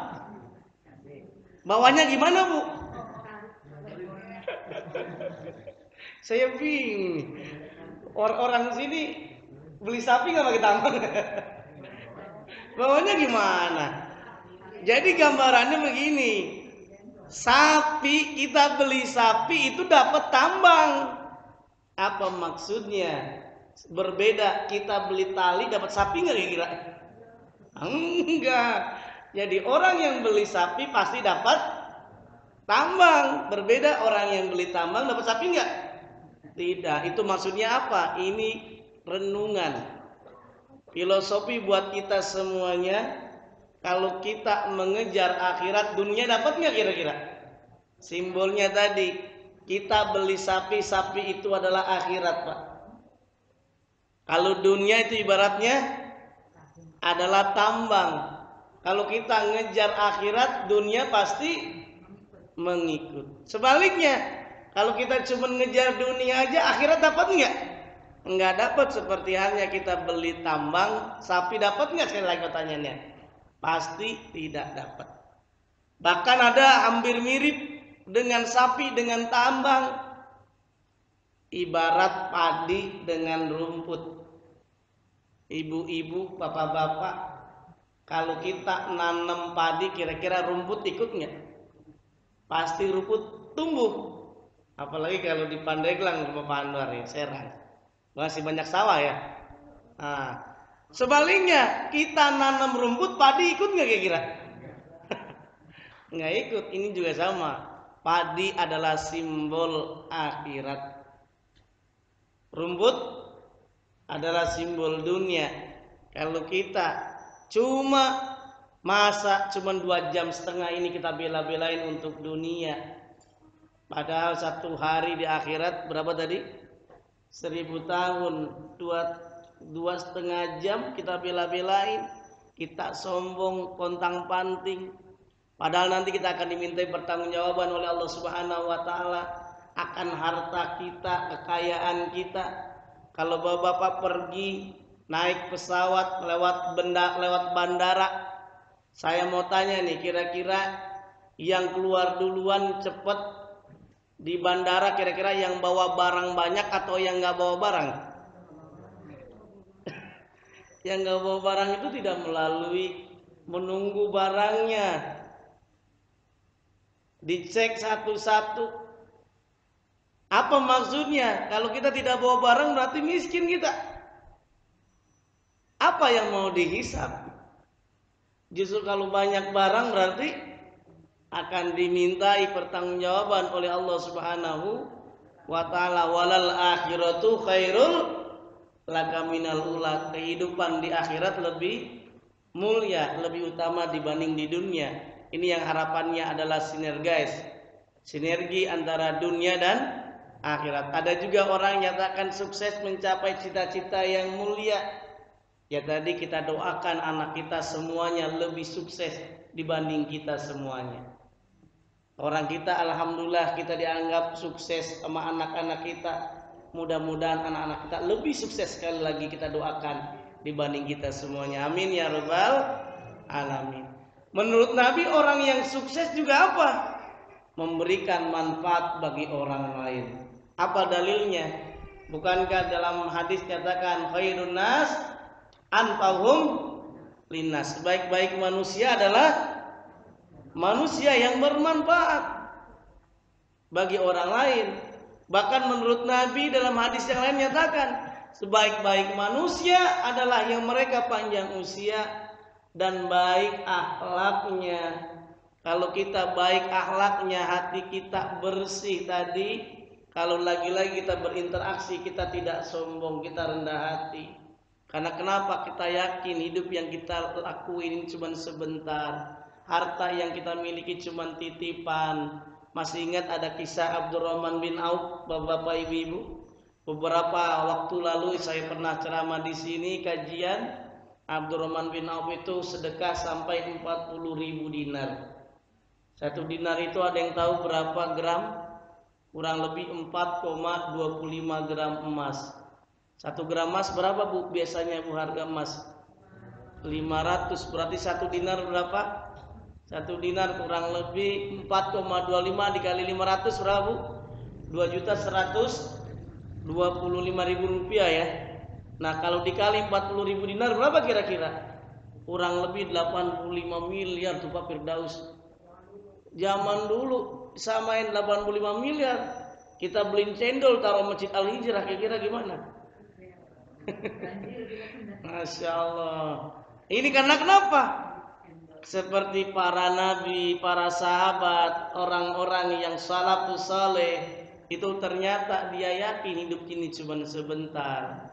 Bawanya gimana Bu? Saya bingung. Orang sini beli sapi nggak pakai tambang? Bawanya gimana? Jadi gambarannya begini. Sapi, kita beli sapi itu dapat tambang. Apa maksudnya? Berbeda, kita beli tali dapat sapi nggak kira-kira? Enggak. Jadi orang yang beli sapi pasti dapat tambang. Berbeda orang yang beli tambang dapat sapi nggak? Tidak. Itu maksudnya apa? Ini renungan, filosofi buat kita semuanya. Kalau kita mengejar akhirat, dunia dapat nggak kira-kira? Simbolnya tadi, kita beli sapi, sapi itu adalah akhirat Pak. Kalau dunia itu ibaratnya adalah tambang. Kalau kita ngejar akhirat, dunia pasti mengikut. Sebaliknya, kalau kita cuma ngejar dunia aja, akhirat dapat nggak? Nggak dapat. Seperti halnya kita beli tambang, sapi dapat nggak? Sekali lagi pertanyaannya, pasti tidak dapat. Bahkan ada hampir mirip dengan sapi dengan tambang, ibarat padi dengan rumput. Ibu-ibu, bapak-bapak, kalau kita nanam padi, kira-kira rumput ikut nggak? Pasti rumput tumbuh. Apalagi kalau di Pandeglang rumah Pak Anwar ya, Serang, masih banyak sawah ya. Nah, sebaliknya kita nanam rumput, padi ikut nggak kira-kira? Nggak ikut. Ini juga sama. Padi adalah simbol akhirat. Rumput adalah simbol dunia. Kalau kita cuma 2,5 jam ini kita bela-belain untuk dunia, padahal satu hari di akhirat berapa tadi? 1000 tahun. 2,5 jam kita bela-belain, kita sombong, pontang-panting. Padahal nanti kita akan dimintai pertanggungjawaban oleh Allah Subhanahu wa taala akan harta kita, kekayaan kita. Kalau bapak-bapak pergi naik pesawat lewat bandara, saya mau tanya nih, kira-kira yang keluar duluan cepet di bandara, kira-kira yang bawa barang banyak atau yang nggak bawa barang? Yang nggak bawa barang itu tidak melalui menunggu barangnya, dicek satu-satu. Apa maksudnya? Kalau kita tidak bawa barang berarti miskin kita. Apa yang mau dihisap? Justru kalau banyak barang berarti akan dimintai pertanggungjawaban oleh Allah Subhanahu wa taala. Walal akhiratu khairul laka minal ula. Kehidupan di akhirat lebih mulia, lebih utama dibanding di dunia. Ini yang harapannya adalah sinergi antara dunia dan akhirat. Ada juga orang yang nyatakan sukses mencapai cita-cita yang mulia. Ya tadi kita doakan anak kita semuanya lebih sukses dibanding kita semuanya. Orang kita alhamdulillah kita dianggap sukses sama anak-anak kita. Mudah-mudahan anak-anak kita lebih sukses sekali lagi kita doakan dibanding kita semuanya. Amin ya rabbal alamin. Menurut Nabi orang yang sukses juga apa? Memberikan manfaat bagi orang lain. Apa dalilnya? Bukankah dalam hadis katakan khairun nas anfa'uhum linnas. Sebaik-baik manusia adalah manusia yang bermanfaat bagi orang lain. Bahkan menurut Nabi dalam hadis yang lain nyatakan sebaik-baik manusia adalah yang mereka panjang usia dan baik akhlaknya. Kalau kita baik akhlaknya, hati kita bersih tadi, kalau lagi-lagi kita berinteraksi, kita tidak sombong, kita rendah hati. Karena kenapa? Kita yakin hidup yang kita lakuin cuma sebentar. Harta yang kita miliki cuma titipan. Masih ingat ada kisah Abdurrahman bin Auf, bapak-bapak, ibu-ibu? Beberapa waktu lalu saya pernah ceramah di sini kajian. Abdurrahman bin Auf itu sedekah sampai 40.000 dinar. Satu dinar itu ada yang tahu berapa gram? Kurang lebih 4,25 gram emas. 1 gram emas berapa Bu biasanya Bu harga emas? 500. Berarti 1 dinar berapa? 1 dinar kurang lebih 4,25 dikali 500 berapa Bu? 2.125.000 rupiah ya. Nah kalau dikali 40.000 dinar berapa kira-kira? Kurang lebih 85 miliar tuh Pak Firdaus. Zaman dulu samain 85 miliar. Kita beliin cendol taruh Masjid Al-Hijrah, kira-kira gimana? Masya Allah. Ini karena kenapa? Seperti para nabi, para sahabat, orang-orang yang salafus saleh itu ternyata dia yakin hidup ini cuma sebentar.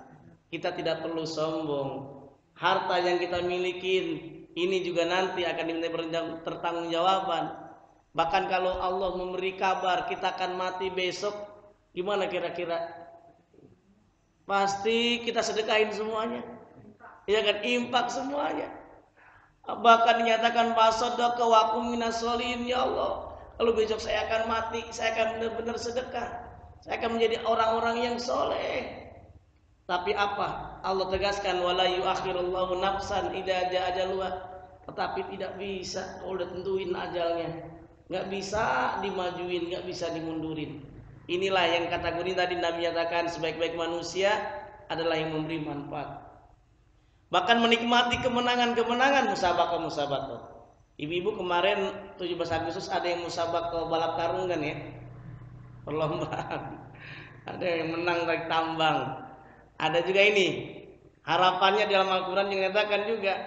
Kita tidak perlu sombong. Harta yang kita miliki ini juga nanti akan diminta pertanggungjawaban. Bahkan kalau Allah memberi kabar kita akan mati besok, gimana kira-kira? Pasti kita sedekahin semuanya. Ya kan, infak semuanya. Bahkan dinyatakan fasaddaqa wa kum minas sholihin, ya Allah. Kalau besok saya akan mati, saya akan benar-benar sedekah. Saya akan menjadi orang-orang yang soleh. Tapi apa? Allah tegaskan wala yuakhirullahu nafsan idza jaa ajaluha. Tetapi tidak bisa kalau udah tentuin ajalnya. Enggak bisa dimajuin, enggak bisa dimundurin. Inilah yang kategori tadi Nabi nyatakan sebaik-baik manusia adalah yang memberi manfaat. Bahkan menikmati kemenangan-kemenangan musabaqah. Ibu-ibu kemarin 17 Agustus ada yang musabaqah balap karung kan ya? Perlombaan. Ada yang menang tarik tambang. Ada juga ini. Harapannya dalam Al-Qur'an yang menyatakan juga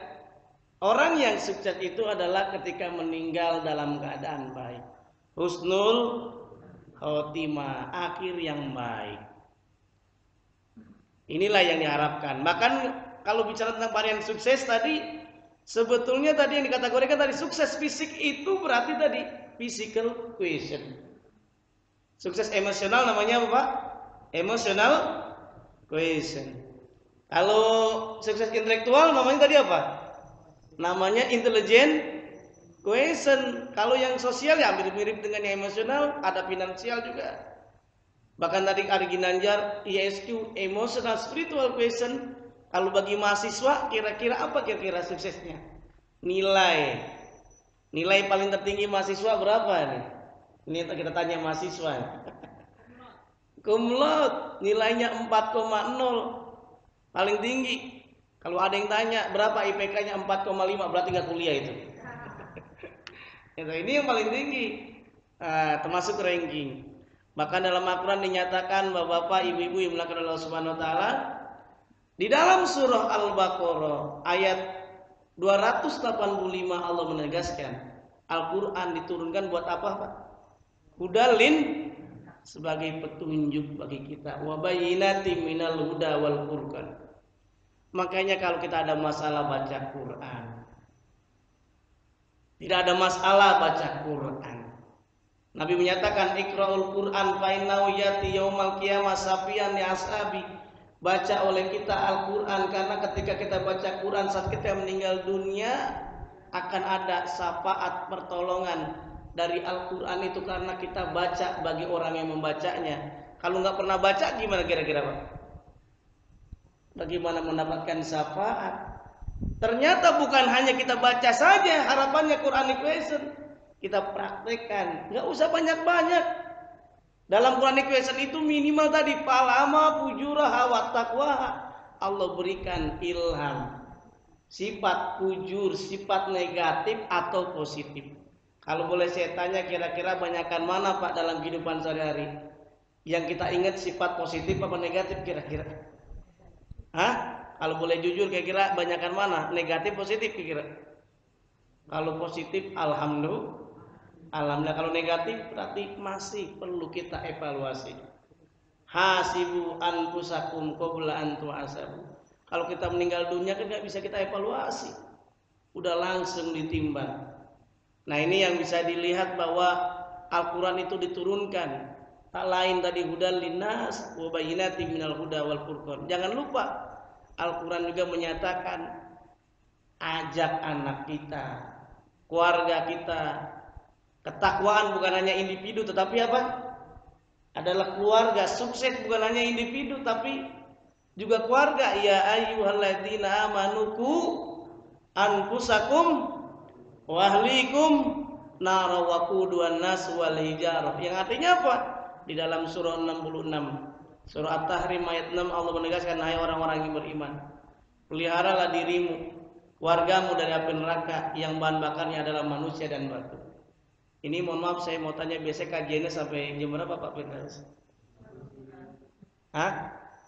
orang yang sukses itu adalah ketika meninggal dalam keadaan baik. Husnul khotimah, akhir yang baik. Inilah yang diharapkan. Bahkan kalau bicara tentang varian sukses tadi, sebetulnya tadi yang dikategorikan tadi sukses fisik itu berarti tadi physical quotient. Sukses emosional namanya apa Pak? Emotional quotient. Kalau sukses intelektual namanya tadi apa? Namanya intelligent quotient. Kalau yang sosial ya mirip-mirip dengan yang emosional, ada finansial juga. Bahkan tadi Ari Ginanjar ISQ, emotional spiritual quotient. Kalau bagi mahasiswa kira-kira apa kira-kira suksesnya? Nilai paling tertinggi mahasiswa berapa nih? Ini kita tanya mahasiswa. Cum laude nilainya 4,0 paling tinggi. Kalau ada yang tanya berapa IPK-nya 4,5 berarti nggak kuliah itu. Ini yang paling tinggi, termasuk ranking. Bahkan dalam Al-Quran dinyatakan bapak-bapak, ibu-ibu yang melakukan Allah Subhanahu Wa Taala di dalam surah Al-Baqarah ayat 285 Allah menegaskan Al-Quran diturunkan buat apa, Pak? Hudalin, sebagai petunjuk bagi kita, wa bayyinatin minal huda wal furqan. Makanya kalau kita ada masalah baca Quran, tidak ada masalah baca Quran. Nabi menyatakan iqra'ul Quran fa innahu yati yaumal qiyamah safian li ashabi. Baca oleh kita Al-Quran, karena ketika kita baca Quran saat kita meninggal dunia akan ada syafaat pertolongan dari Al-Quran itu, karena kita baca bagi orang yang membacanya. Kalau nggak pernah baca gimana kira-kira, Pak? Bagaimana mendapatkan syafaat? Ternyata bukan hanya kita baca saja harapannya Quranic lesson, kita praktekkan. Nggak usah banyak-banyak. Dalam Quranic lesson itu minimal tadi palama fujuraha wa taqwaha. Allah berikan ilham, sifat fujur, sifat negatif atau positif. Kalau boleh saya tanya, kira-kira banyakkan mana, Pak, dalam kehidupan sehari-hari yang kita ingat sifat positif apa negatif kira-kira? Kalau boleh jujur, kira-kira banyakkan mana? Negatif, positif kira-kira? Kalau positif, alhamdulillah. Kalau negatif, berarti masih perlu kita evaluasi. Hasibu anfusakum qabla an tuhasabu. Kalau kita meninggal dunia kan nggak bisa kita evaluasi, udah langsung ditimbang. Nah, ini yang bisa dilihat bahwa Al-Quran itu diturunkan tak lain tadi hudal linnas wa bayyinatin minal huda wal furqan. Jangan lupa Al-Quran juga menyatakan ajak anak kita, keluarga kita. Ketakwaan bukan hanya individu tetapi apa? Adalah keluarga. Sukses bukan hanya individu tapi juga keluarga. Ya ayyuhalladzina amanu qu anfusakum wa ahlikum nar waquduhan nas wal hijarah. Yang artinya apa? Di dalam surah 66, surah At-Tahrim ayat 6 Allah menegaskan, hai orang-orang yang beriman, peliharalah dirimu, wargamu dari api neraka yang bahan bakarnya adalah manusia dan batu. Ini mohon maaf saya mau tanya, biasanya kajiannya sampai jam berapa, Pak Firdaus?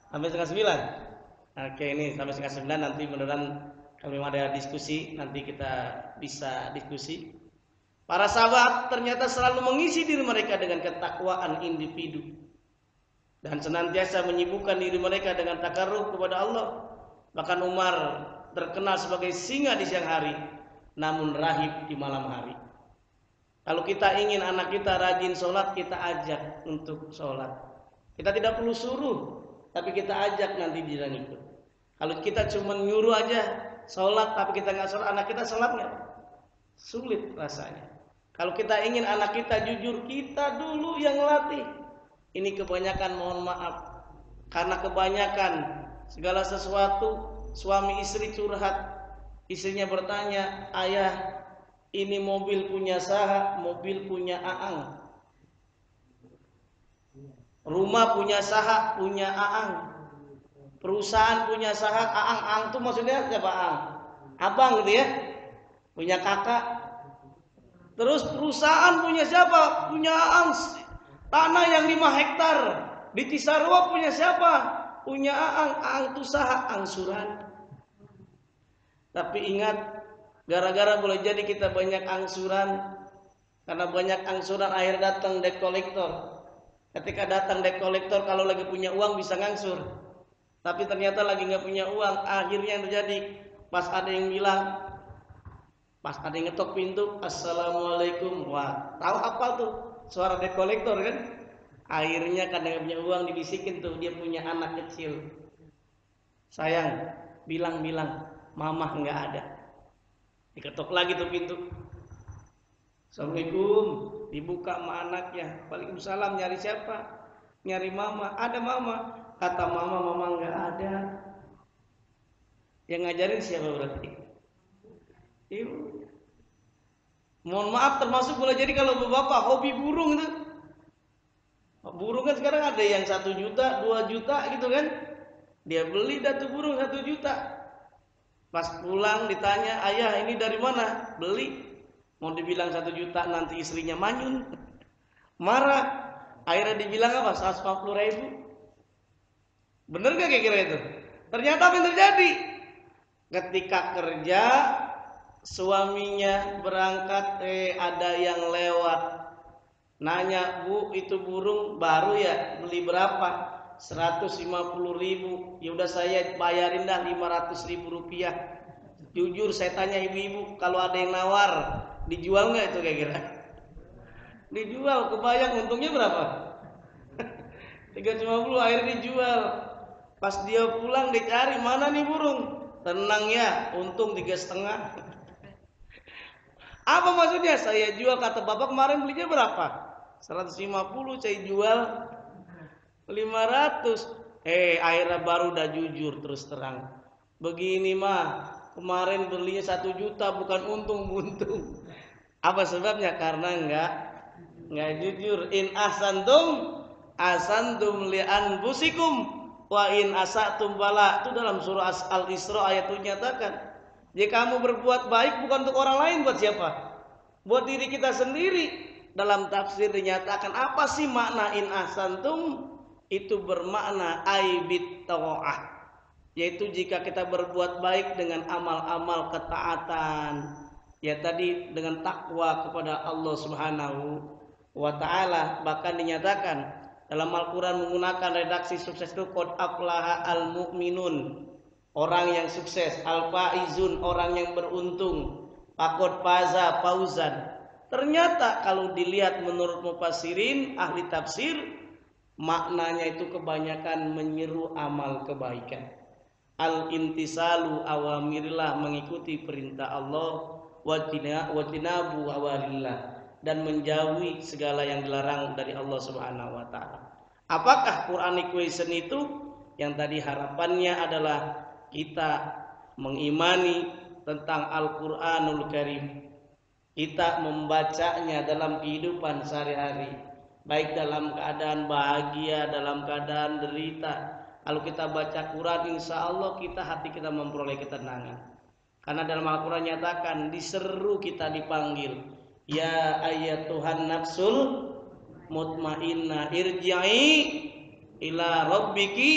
Sampai setengah 9? Oke, ini sampai setengah 9. Nanti mudah-mudahan kalau memang ada diskusi nanti kita bisa diskusi. Para sahabat ternyata selalu mengisi diri mereka dengan ketakwaan individu dan senantiasa menyibukkan diri mereka dengan takarrub kepada Allah. Bahkan Umar terkenal sebagai singa di siang hari, namun rahib di malam hari. Kalau kita ingin anak kita rajin sholat, kita ajak untuk sholat. Kita tidak perlu suruh, tapi kita ajak, nanti dia ikut. Kalau kita cuma nyuruh aja sholat, tapi kita nggak sholat, anak kita sholat nggak? Sulit rasanya. Kalau kita ingin anak kita jujur, kita dulu yang latih. Ini kebanyakan, mohon maaf, karena kebanyakan segala sesuatu suami istri curhat. Istrinya bertanya, ayah, ini mobil punya saha, mobil punya aang. Rumah punya saha, punya aang. Perusahaan punya saha, aang. Aang itu maksudnya siapa aang? Abang gitu ya. Punya kakak. Terus perusahaan punya siapa? Punya aang. Tanah yang 5 hektar di Cisarua punya siapa? Punya aang. Aang itu saha, angsuran. Tapi ingat, gara-gara boleh jadi kita banyak angsuran, karena banyak angsuran akhir datang debt collector. Ketika datang debt collector, kalau lagi punya uang bisa ngangsur, tapi ternyata lagi nggak punya uang. Akhirnya yang terjadi, pas ada yang bilang, pas ada yang ngetok pintu, assalamualaikum, wah, tahu apa tuh suara debt collector kan? Akhirnya karena nggak punya uang dibisikin tuh, dia punya anak kecil, sayang, bilang mamah nggak ada. Diketok lagi tuh pintu. Assalamualaikum, dibuka sama anaknya. Waalaikumsalam, nyari siapa? Nyari mama. Ada mama. Kata mama nggak ada. Yang ngajarin siapa berarti? Ibu. Mohon maaf, termasuk boleh jadi kalau bapak hobi burung itu. Burung kan sekarang ada yang 1 juta, 2 juta gitu kan? Dia beli datu burung 1 juta. Pas pulang ditanya, ayah ini dari mana? Beli. Mau dibilang 1 juta, nanti istrinya manyun, marah. Akhirnya dibilang apa? 150.000. Bener gak kira-kira itu? Ternyata apa yang terjadi? Ketika kerja, suaminya berangkat, ada yang lewat, nanya, bu itu burung baru ya, beli berapa? 150.000. Ya udah saya bayarin dah 500.000 rupiah. Jujur saya tanya ibu-ibu, kalau ada yang nawar dijual nggak itu kira-kira? Dijual. Kebayang untungnya berapa? 350. Akhirnya dijual. Pas dia pulang dicari, mana nih burung? Tenang ya, untung 3,5. Apa maksudnya? Saya jual, kata bapak kemarin belinya berapa? 150, saya jual 500. Akhirnya baru udah jujur terus terang. Begini mah, kemarin belinya 1 juta, bukan untung-buntung. Apa sebabnya? Karena enggak jujur. In asantum li anfusikum wa in asatum bala. Itu dalam surah Al-Isra ayat itu nyatakan. Jika kamu berbuat baik bukan untuk orang lain, buat siapa? Buat diri kita sendiri. Dalam tafsir dinyatakan apa sih makna in asantum? Itu bermakna aibit ta'ah. Yaitu jika kita berbuat baik dengan amal-amal ketaatan, ya tadi dengan takwa kepada Allah Subhanahu wa taala. Bahkan dinyatakan dalam Al-Qur'an menggunakan redaksi sukses itu qad aflaha al-mu'minun, orang yang sukses, al-faizun, orang yang beruntung, faqad faza fauzan. Ternyata kalau dilihat menurut mufassirin, ahli tafsir, maknanya itu kebanyakan menyeru amal kebaikan. Al-intisalu awamirillah, mengikuti perintah Allah, wajtinabu awarillah, dan menjauhi segala yang dilarang dari Allah Subhanahu wa taala. Apakah Quranic question itu? Yang tadi harapannya adalah kita mengimani tentang Al-Qur'anul Karim. Kita membacanya dalam kehidupan sehari-hari, baik dalam keadaan bahagia, dalam keadaan derita. Kalau kita baca Quran, insya Allah hati kita memperoleh ketenangan. Karena dalam Al-Quran nyatakan, diseru kita dipanggil, ya ayyatuhan nafsul mutmainnah irji'i ila rabbiki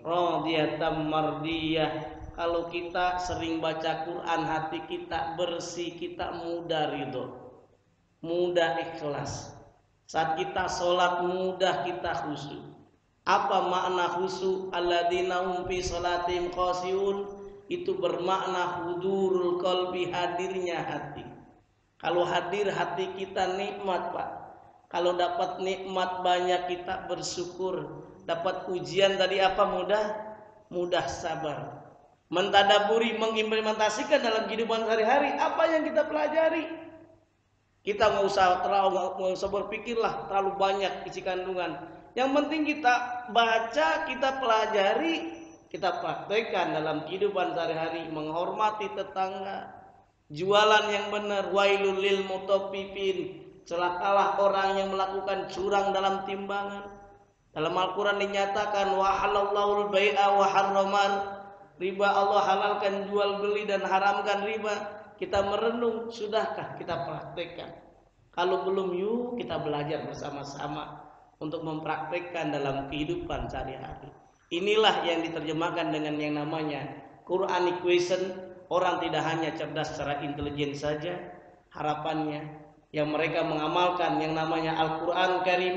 radiyatan mardiyah. Kalau kita sering baca Quran, hati kita bersih, kita mudah ridho, mudah ikhlas. Saat kita sholat, mudah kita khusyuk. Apa makna khusyuk? Alladzina hum fi sholatihim khashi'un. Itu bermakna hudurul qalbi, hadirnya hati. Kalau hadir hati kita nikmat, Pak. Kalau dapat nikmat banyak kita bersyukur. Dapat ujian tadi apa? Mudah sabar. Mentadaburi, mengimplementasikan dalam kehidupan sehari-hari apa yang kita pelajari. Kita nggak usah berpikirlah terlalu banyak isi kandungan. Yang penting kita baca, kita pelajari, kita praktekkan dalam kehidupan sehari-hari. Menghormati tetangga, jualan yang benar, wailul lil mutaffifin, celakalah orang yang melakukan curang dalam timbangan. Dalam Al-Quran dinyatakan wa halallahu al-bai'a wa harramar riba. Allah halalkan jual beli dan haramkan riba. Kita merenung, sudahkah kita praktekkan? Kalau belum, yuk kita belajar bersama-sama untuk mempraktekkan dalam kehidupan sehari-hari. Inilah yang diterjemahkan dengan yang namanya Quranic question. Orang tidak hanya cerdas secara intelijen saja, harapannya yang mereka mengamalkan yang namanya Al-Quran Karim,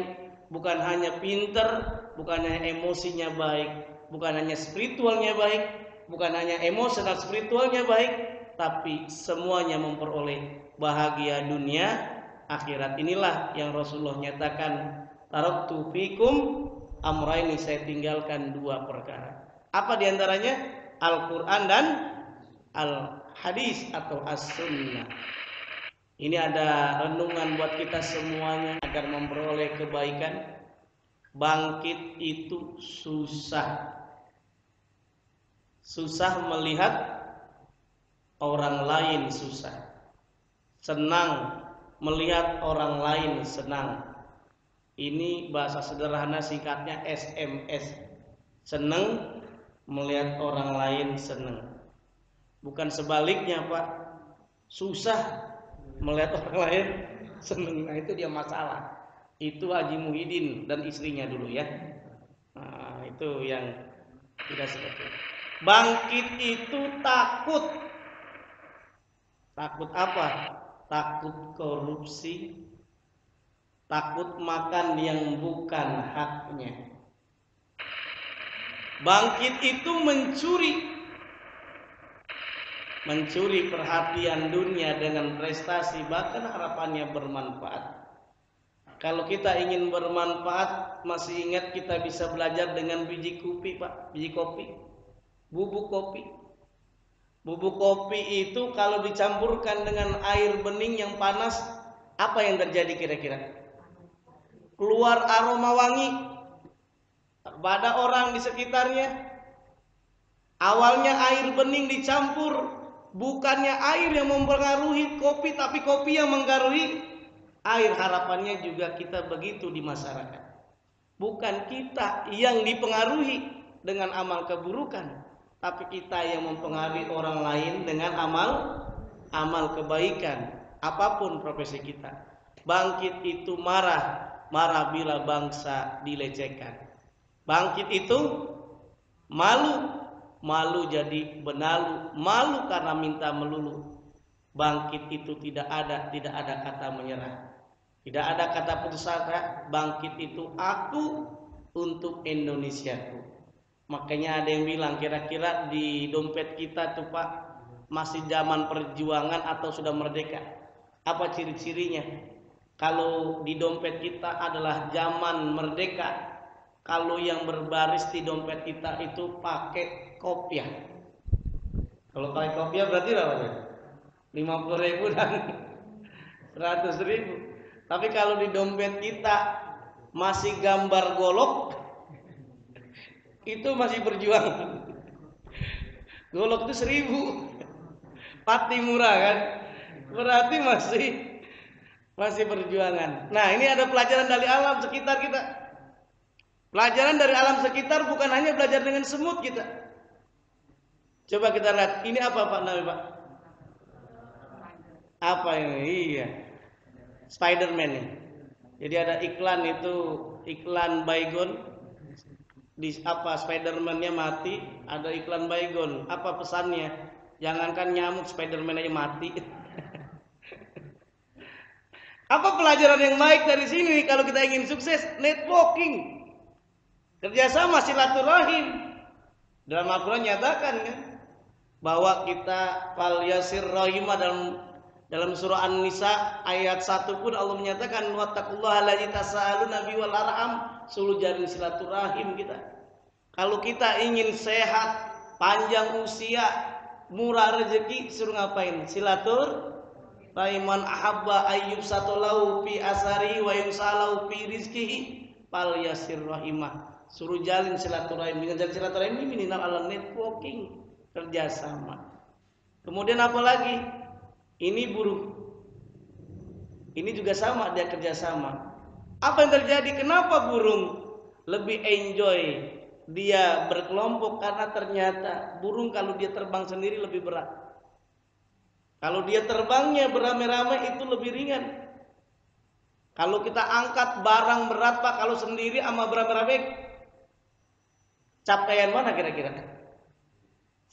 bukan hanya pinter, bukan hanya emosinya baik, bukan hanya spiritualnya baik, bukan hanya emosional spiritualnya baik, tapi semuanya memperoleh bahagia dunia akhirat. Inilah yang Rasulullah nyatakan, taraktu fikum amraini, saya tinggalkan 2 perkara. Apa diantaranya? Al-Quran dan Al-Hadis atau As-Sunnah. Ini ada renungan buat kita semuanya agar memperoleh kebaikan. Bangkit itu susah. Susah melihat orang lain susah. Senang melihat orang lain senang. Ini bahasa sederhana singkatnya SMS. Senang melihat orang lain senang. Bukan sebaliknya Pak, susah melihat orang lain seneng. Nah itu dia masalah. Itu Haji Muhyiddin dan istrinya dulu ya. Nah, itu yang tidak seperti itu. Bangkit itu takut. Takut apa? Takut korupsi, takut makan yang bukan haknya. Bangkit itu mencuri perhatian dunia dengan prestasi, bahkan harapannya bermanfaat. Kalau kita ingin bermanfaat, masih ingat kita bisa belajar dengan biji kopi Pak, biji kopi, bubuk kopi. Bubuk kopi itu kalau dicampurkan dengan air bening yang panas, apa yang terjadi kira-kira? Keluar aroma wangi pada orang di sekitarnya. Awalnya air bening dicampur, bukannya air yang mempengaruhi kopi, tapi kopi yang mempengaruhi air. Harapannya juga kita begitu di masyarakat. Bukan kita yang dipengaruhi dengan amal keburukan, tapi kita yang mempengaruhi orang lain dengan amal kebaikan. Apapun profesi kita. Bangkit itu marah bila bangsa dilecehkan. Bangkit itu malu jadi benalu, malu karena minta melulu. Bangkit itu tidak ada kata menyerah, tidak ada kata putus asa. Bangkit itu aku untuk Indonesiaku. Makanya ada yang bilang, kira-kira di dompet kita tuh Pak, masih zaman perjuangan atau sudah merdeka? Apa ciri-cirinya? Kalau di dompet kita adalah zaman merdeka, kalau yang berbaris di dompet kita itu pakai kopiah. Kalau pakai kopiah berarti berapa? 50.000 dan 100.000. Tapi kalau di dompet kita masih gambar golok, itu masih berjuang. Golok itu 1.000, pati murah kan? Berarti masih berjuangan. Nah, ini ada pelajaran dari alam sekitar kita. Pelajaran dari alam sekitar bukan hanya belajar dengan semut kita. Coba kita lihat, ini apa Pak namanya Pak? Apa ini? Iya, Spiderman nih. Jadi ada iklan itu, iklan baygon. Di apa Spiderman-nya mati, ada iklan baygon. Apa pesannya? Jangankan nyamuk, Spiderman aja mati. Apa pelajaran yang baik dari sini kalau kita ingin sukses? Networking, kerjasama, silaturahim. Dalam Al-Quran nyatakan kan bahwa kita fal yasir rahimah, dalam surah An-Nisa ayat 1 pun Allah menyatakan wattaqullaha allazi tasaaluna bihi wal arham, suruh jalin silaturahim kita. Kalau kita ingin sehat, panjang usia, murah rezeki, suruh ngapain? Silaturahim. Ahabba ayyub satolau fi asari wa yumsalau fi rizkihi fal yasir rahimah. Suruh jalin silaturahim. Dengan jalin silaturahim ini minimal ala networking, kerjasama. Kemudian apa lagi? Ini buruh. Ini juga sama, dia kerjasama. Apa yang terjadi? Kenapa burung lebih enjoy dia berkelompok? Karena ternyata burung kalau dia terbang sendiri lebih berat. Kalau dia terbangnya beramai-ramai itu lebih ringan. Kalau kita angkat barang berat Pak, kalau sendiri sama beramai-ramai, capaian mana kira-kira?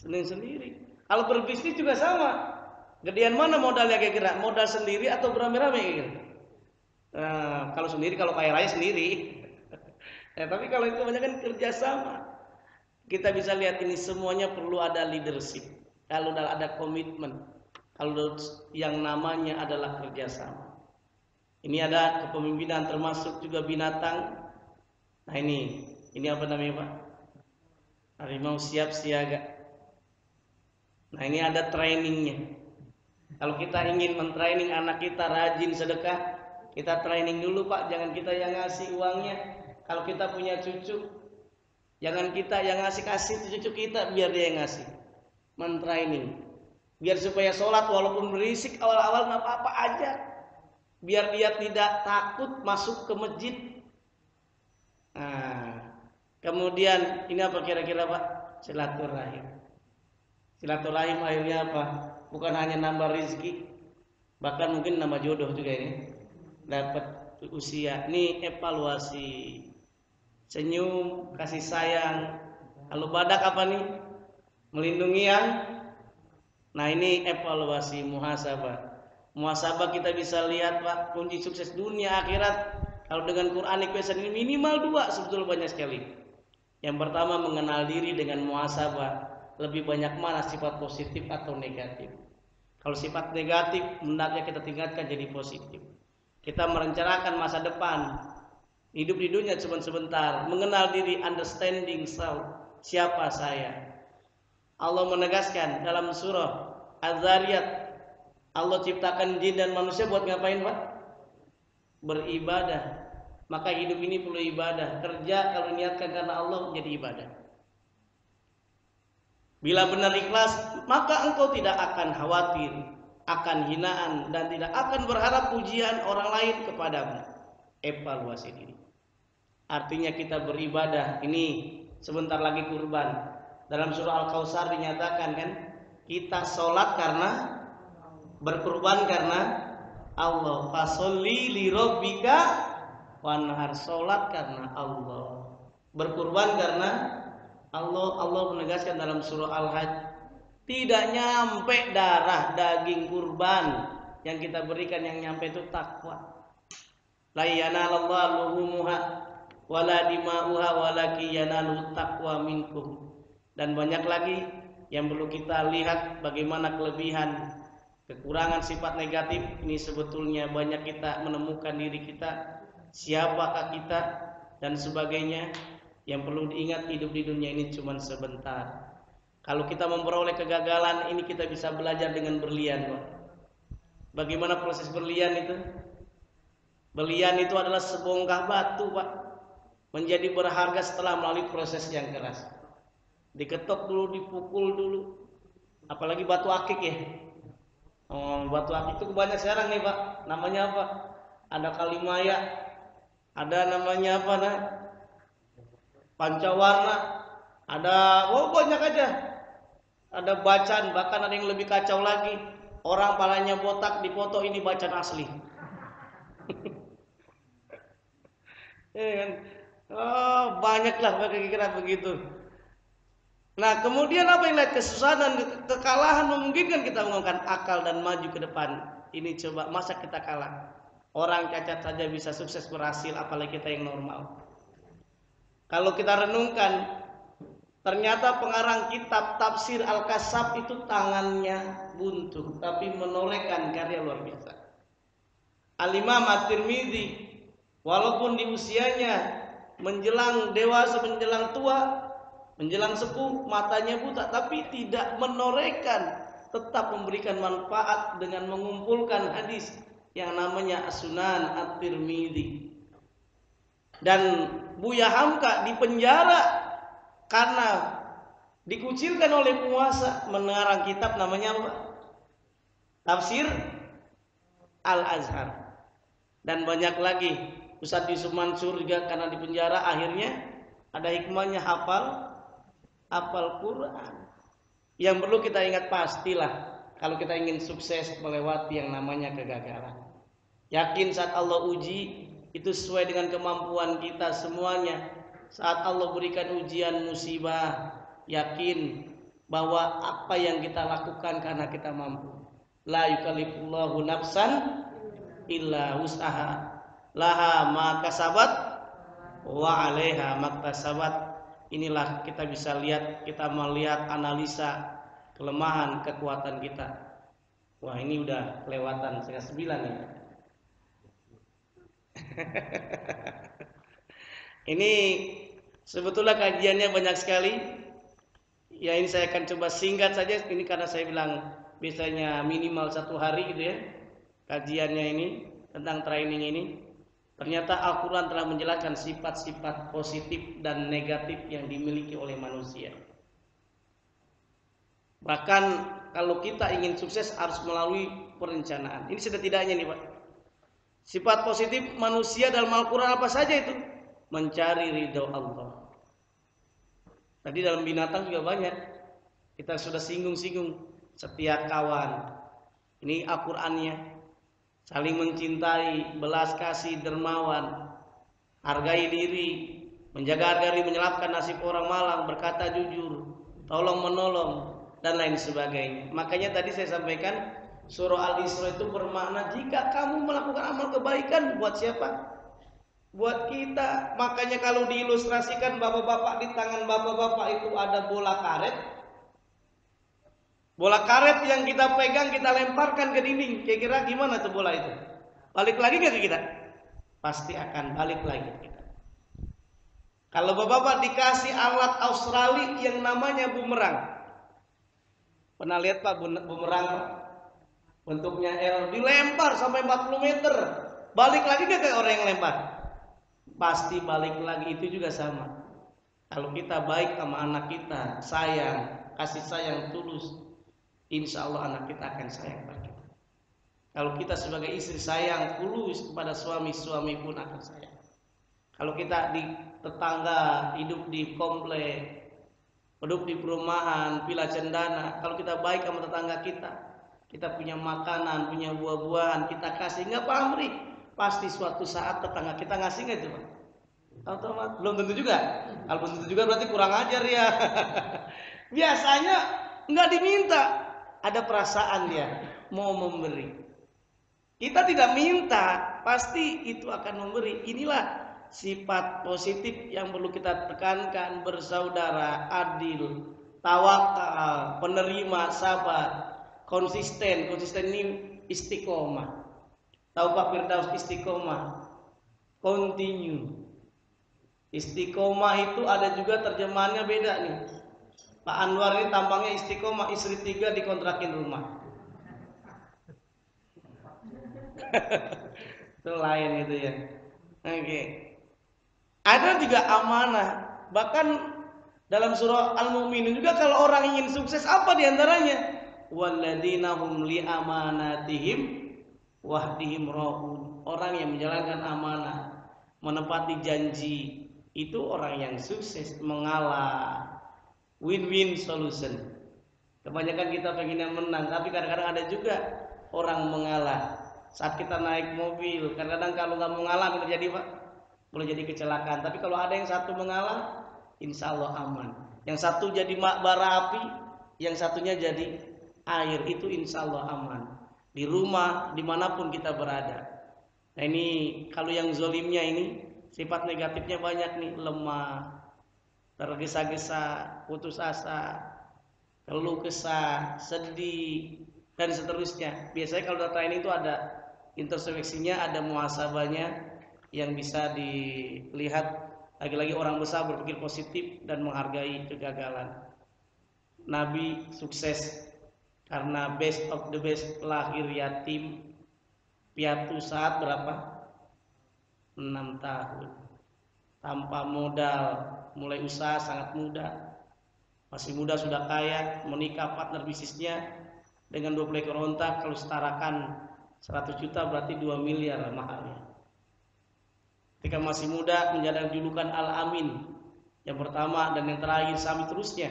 Sendiri. Kalau berbisnis juga sama. Gedean mana modalnya kira-kira? Modal sendiri atau beramai-ramai kira-kira? Nah, kalau sendiri, kalau kaya raya sendiri. Tapi kalau itu banyak kan kerjasama. Kita bisa lihat ini semuanya perlu ada leadership. Kalau ada komitmen. Kalau yang namanya adalah kerjasama. Ini ada kepemimpinan termasuk juga binatang. Nah ini apa namanya Pak? Harimau siap siaga. Nah ini ada trainingnya. Kalau kita ingin mentraining anak kita rajin sedekah, kita training dulu Pak. Jangan kita yang ngasih uangnya. Kalau kita punya cucu, jangan kita yang kasih cucu kita, biar dia yang ngasih. Mentraining. Biar supaya sholat walaupun berisik awal-awal nggak apa-apa aja. Biar dia tidak takut masuk ke masjid. Nah, kemudian ini apa kira-kira Pak? Silaturahim. Silaturahim akhirnya apa? Bukan hanya nambah rezeki, bahkan mungkin nambah jodoh juga ini. Dapat usia. Ini evaluasi. Senyum, kasih sayang. Kalau badak apa nih? Melindungi yang. Nah ini evaluasi muhasabah. Muhasabah kita bisa lihat Pak, kunci sukses dunia akhirat. Kalau dengan Quranic question ini minimal 2 sebetulnya banyak sekali. Yang pertama mengenal diri dengan muhasabah. Lebih banyak mana sifat positif atau negatif. Kalau sifat negatif hendaknya kita tingkatkan jadi positif. Kita merencanakan masa depan. Hidup di dunia cuma sebentar. Mengenal diri, understanding self. Siapa saya? Allah menegaskan dalam surah Az-Zariyat, Allah ciptakan jin dan manusia buat ngapain Pak? Beribadah. Maka hidup ini perlu ibadah. Kerja kalau niatkan karena Allah jadi ibadah. Bila benar ikhlas, maka engkau tidak akan khawatir akan hinaan dan tidak akan berharap pujian orang lain kepadamu. Evaluasi diri. Artinya kita beribadah. Ini sebentar lagi kurban. Dalam surah Al-Kautsar dinyatakan kan, kita sholat karena berkurban karena Allah. Fasholli li rabbika wanhar, sholat karena Allah, berkurban karena Allah. Allah menegaskan dalam surah Al-Hajj, tidak nyampe darah daging kurban yang kita berikan, yang nyampe itu takwa. La yanalallahu luhumuha wala dima'uha walaki yanalu taqwa minkum. Dan banyak lagi yang perlu kita lihat bagaimana kelebihan, kekurangan sifat negatif ini sebetulnya banyak kita menemukan diri kita, siapakah kita dan sebagainya. Yang perlu diingat, hidup di dunia ini cuma sebentar. Kalau kita memperoleh kegagalan ini, kita bisa belajar dengan berlian Pak. Bagaimana proses berlian itu? Berlian itu adalah sebongkah batu Pak, menjadi berharga setelah melalui proses yang keras. Diketok dulu, dipukul dulu. Apalagi batu akik ya. Batu akik itu banyak sekarang nih Pak. Namanya apa? Ada kalimaya, ada namanya apa nah? Pancawarna, ada banyak aja. Ada bacaan, bahkan ada yang lebih kacau lagi. Orang palanya botak dipoto, ini bacaan asli. Banyaklah kira-kira begitu. Nah kemudian apa yang lihat kesusahan dan kekalahan memungkinkan kita menggunakan akal dan maju ke depan. Ini coba, masa kita kalah? Orang cacat saja bisa sukses berhasil, apalagi kita yang normal. Kalau kita renungkan, ternyata pengarang kitab tafsir Al-Kasyaf itu tangannya buntu, tapi menorehkan karya luar biasa. Al-Imam At-Tirmidzi, walaupun di usianya menjelang dewasa, menjelang tua, menjelang sepuh, matanya buta, tapi tidak menorehkan, tetap memberikan manfaat dengan mengumpulkan hadis yang namanya As-Sunan At-Tirmidzi. Dan Buya Hamka dipenjara karena dikucilkan oleh penguasa, mengarang kitab namanya apa? Tafsir Al-Azhar. Dan banyak lagi. Ustadz Yusuf Mansur juga karena dipenjara, akhirnya ada hikmahnya, hafal Quran. Yang perlu kita ingat, pastilah kalau kita ingin sukses melewati yang namanya kegagalan. Yakin saat Allah uji itu sesuai dengan kemampuan kita semuanya. Saat Allah berikan ujian musibah, yakin bahwa apa yang kita lakukan karena kita mampu. La yukallifullahu nafsan illa wus'aha, laha ma kasabat wa 'alaiha maktasabat. Inilah kita bisa lihat, kita melihat analisa kelemahan, kekuatan kita. Wah ini udah kelewatan setengah 9 ya. Ini sebetulnya kajiannya banyak sekali. Ya ini saya akan coba singkat saja. Ini karena saya bilang biasanya minimal 1 hari gitu ya. Kajiannya ini tentang training ini. Ternyata Al-Quran telah menjelaskan sifat-sifat positif dan negatif yang dimiliki oleh manusia. Bahkan kalau kita ingin sukses harus melalui perencanaan. Ini setidaknya nih Pak. Sifat positif manusia dalam Al-Quran apa saja itu? Mencari ridho Allah. Tadi dalam binatang juga banyak. Kita sudah singgung-singgung setiap kawan. Ini Al-Qur'annya. Saling mencintai, belas kasih, dermawan, hargai diri, menjaga harga diri, menyelapkan nasib orang malang, berkata jujur, tolong menolong, dan lain sebagainya. Makanya tadi saya sampaikan surah Al-Isra itu bermakna jika kamu melakukan amal kebaikan, buat siapa? Buat kita. Makanya kalau diilustrasikan bapak-bapak, di tangan bapak-bapak itu ada bola karet. Bola karet yang kita pegang, kita lemparkan ke dinding. Kira-kira gimana tuh bola itu? Balik lagi gak ke kita? Pasti akan balik lagi ke kita. Kalau bapak-bapak dikasih alat Australia yang namanya bumerang. Pernah lihat Pak bumerang? Bentuknya L, dilempar sampai 40 meter. Balik lagi gak ke orang yang lempar? Pasti balik lagi. Itu juga sama. Kalau kita baik sama anak kita, sayang, kasih sayang tulus, insya Allah anak kita akan sayang pada kita. Kalau kita sebagai istri sayang tulus kepada suami, suami pun akan sayang. Kalau kita di tetangga, hidup di komplek, hidup di perumahan, villa cendana, kalau kita baik sama tetangga kita punya makanan, punya buah-buahan, kita kasih, nggak pamrih, pasti suatu saat tetangga kita ngasih nggak itu Pak? Otomatis. Belum tentu juga. Kalau belum tentu juga berarti kurang ajar ya. Biasanya nggak diminta. Ada perasaan dia mau memberi. Kita tidak minta, pasti itu akan memberi. Inilah sifat positif yang perlu kita tekankan: bersaudara, adil, tawakal, penerima, sabar, konsisten. Konsisten ini istiqomah. Tahu Pak Firdaus istiqomah? Continue. Istiqomah itu ada juga terjemahannya beda nih. Pak Anwar ini tampangnya istiqomah, istri 3 dikontrakin rumah. Itu lain gitu ya. Oke. Ada juga amanah. Bahkan dalam surah Al-Mu'minun juga kalau orang ingin sukses apa diantaranya? Walladzina hum li amanatihim wahdihim ra'un. Orang yang menjalankan amanah, menepati janji, itu orang yang sukses, mengalah. Win-win solution. Kebanyakan kita pengennya menang, tapi kadang-kadang ada juga orang mengalah. Saat kita naik mobil, kadang-kadang kalau nggak mengalah terjadi Pak, boleh jadi kecelakaan. Tapi kalau ada yang satu mengalah, insya Allah aman. Yang satu jadi bara api, yang satunya jadi air, itu insya Allah aman. Di rumah, dimanapun kita berada. Nah ini kalau yang zolimnya ini, sifat negatifnya banyak nih, lemah, tergesa-gesa, putus asa, keluh kesah, sedih, dan seterusnya. Biasanya kalau data ini itu ada introspeksinya, ada muhasabahnya yang bisa dilihat. Lagi-lagi orang besar berpikir positif dan menghargai kegagalan. Nabi sukses karena best of the best, lahir yatim piatu saat berapa? 6 tahun. Tanpa modal, mulai usaha sangat muda. Masih muda sudah kaya, menikah partner bisnisnya dengan 20 ekor onta. Kalau setarakan 100 juta berarti 2 miliar mahalnya. Ketika masih muda menjadi julukan Al-Amin, yang pertama dan yang terakhir sampai terusnya.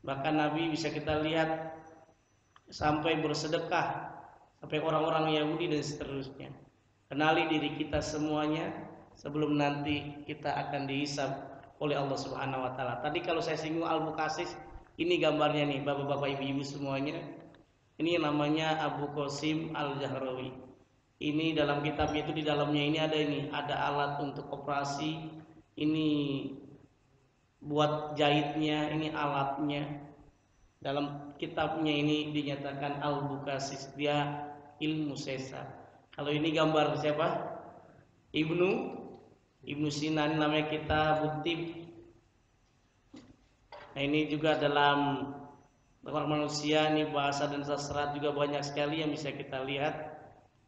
Bahkan Nabi bisa kita lihat sampai bersedekah, sampai orang-orang Yahudi dan seterusnya. Kenali diri kita semuanya sebelum nanti kita akan dihisab oleh Allah Subhanahu wa taala. Tadi kalau saya singgung Al-Muqassis, ini gambarnya nih Bapak-bapak Ibu-ibu semuanya. Ini namanya Abu Qasim Al-Jahrawi. Ini dalam kitabnya itu, di dalamnya ini ada alat untuk operasi, ini buat jahitnya, ini alatnya. Dalam kitabnya ini dinyatakan Al-Muqassis, dia ilmu sesar. Kalau ini gambar siapa? Ibnu Sina, ini namanya kitab Tib. Nah ini juga dalam manusia, ini bahasa dan sastra juga banyak sekali yang bisa kita lihat.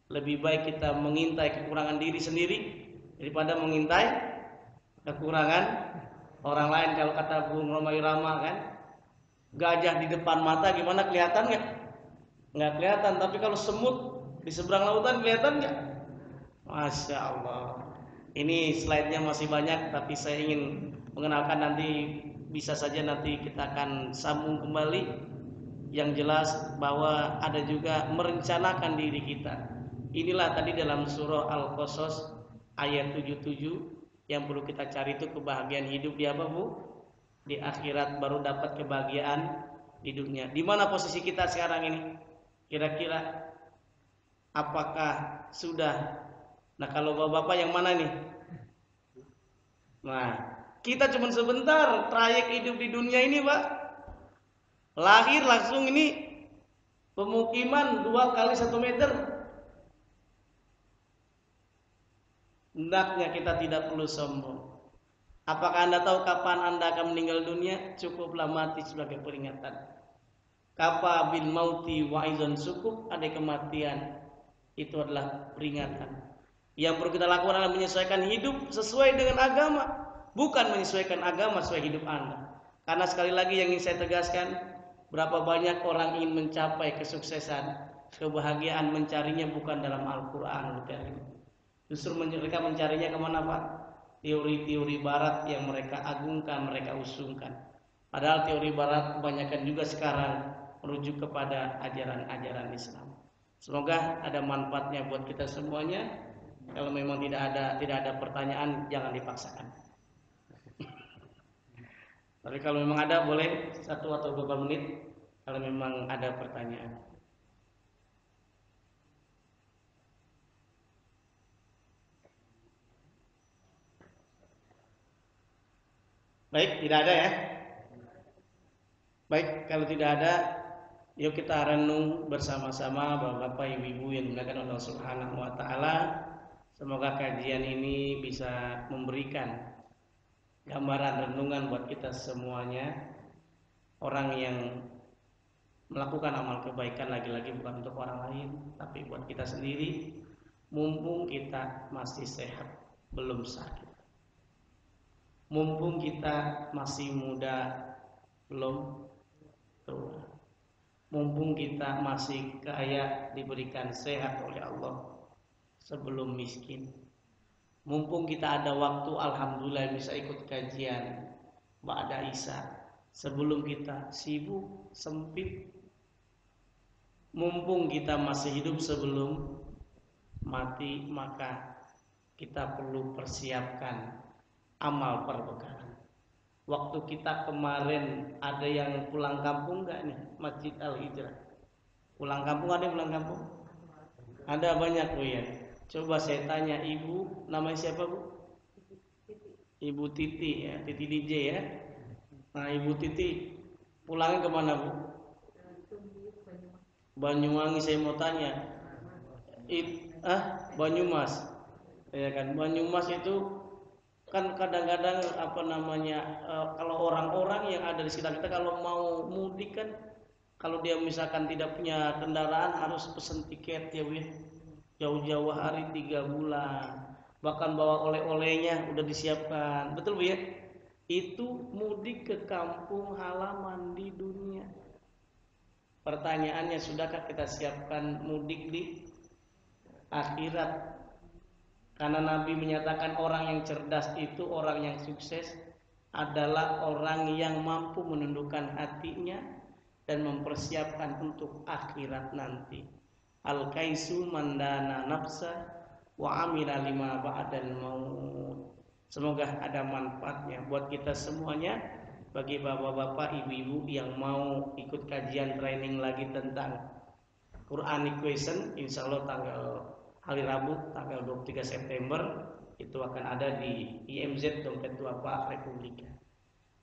Lebih baik kita mengintai kekurangan diri sendiri daripada mengintai kekurangan orang lain. Kalau kata Bung Roma Irama kan, gajah di depan mata gimana, kelihatan nggak? Nggak kelihatan. Tapi kalau semut di seberang lautan kelihatan nggak? Masya Allah. Ini slide-nya masih banyak, tapi saya ingin mengenalkan nanti bisa saja nanti kita akan sambung kembali. Yang jelas bahwa ada juga merencanakan diri kita. Inilah tadi dalam surah Al-Qasas ayat 77 yang perlu kita cari itu kebahagiaan hidup di apa, Bu? Di akhirat, baru dapat kebahagiaan di dunia. Di mana posisi kita sekarang ini? Kira-kira apakah sudah? Nah, kalau Bapak-bapak yang mana nih? Nah, kita cuma sebentar trayek hidup di dunia ini, Pak. Lahir langsung ini pemukiman 2 kali 1 meter. Hendaknya kita tidak perlu sombong. Apakah Anda tahu kapan Anda akan meninggal dunia? Cukuplah mati sebagai peringatan. Kafa bil mauti wa'izon, cukup ada kematian. Itu adalah peringatan. Yang perlu kita lakukan adalah menyesuaikan hidup sesuai dengan agama, bukan menyesuaikan agama sesuai hidup Anda. Karena sekali lagi yang ingin saya tegaskan, berapa banyak orang ingin mencapai kesuksesan, kebahagiaan mencarinya bukan dalam Al-Quran. Justru mereka mencarinya kemana, Pak? Teori-teori barat yang mereka agungkan, mereka usungkan. Padahal teori barat kebanyakan juga sekarang merujuk kepada ajaran-ajaran Islam. Semoga ada manfaatnya buat kita semuanya. Kalau memang tidak ada pertanyaan, jangan dipaksakan. Tapi kalau memang ada, boleh 1 atau 2 menit kalau memang ada pertanyaan. Baik, tidak ada ya? Baik, kalau tidak ada, yuk kita renung bersama-sama Bapak-bapak, Ibu-ibu yang dimuliakan Allah Subhanahu wa taala. Semoga kajian ini bisa memberikan gambaran renungan buat kita semuanya. Orang yang melakukan amal kebaikan lagi-lagi bukan untuk orang lain, tapi buat kita sendiri. Mumpung kita masih sehat, belum sakit. Mumpung kita masih muda, belum tua. Mumpung kita masih kaya, diberikan sehat oleh Allah sebelum miskin. Mumpung kita ada waktu, alhamdulillah bisa ikut kajian ba'da Isya sebelum kita sibuk, sempit. Mumpung kita masih hidup sebelum mati, maka kita perlu persiapkan amal perbekalan. Waktu kita kemarin ada yang pulang kampung enggak nih? Masjid Al-Hijrah. Pulang kampung, ada yang pulang kampung? Ada banyak, Bu ya. Coba saya tanya ibu, namanya siapa, Bu? Ibu Titi ya, Titi DJ ya. Nah, Ibu Titi pulangnya kemana, Bu? Banyuwangi. Saya mau tanya, Banyumas, ya kan? Banyumas itu kan kadang-kadang kalau orang-orang yang ada di sekitar kita kalau mau mudik kan, kalau dia misalkan tidak punya kendaraan harus pesen tiket ya, Bu. Jauh-jauh hari 3 bulan, bahkan bawa oleh-olehnya udah disiapkan, betul, Bu ya? Itu mudik ke kampung halaman di dunia. Pertanyaannya, sudahkah kita siapkan mudik di akhirat? Karena Nabi menyatakan orang yang cerdas itu, orang yang sukses adalah orang yang mampu menundukkan hatinya dan mempersiapkan untuk akhirat nanti. Al-kaisu mandana nafsa wa amila lima ba'dal maut. Semoga ada manfaatnya buat kita semuanya. Bagi bapak-bapak, ibu-ibu yang mau ikut kajian training lagi tentang Quranic Question, insya Allah hari Rabu tanggal 23 September itu akan ada di IMZ Dompet Duafa Republika.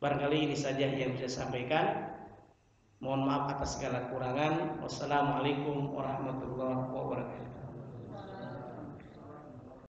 Barangkali ini saja yang bisa saya sampaikan. Mohon maaf atas segala kurangan. Wassalamualaikum warahmatullahi wabarakatuh.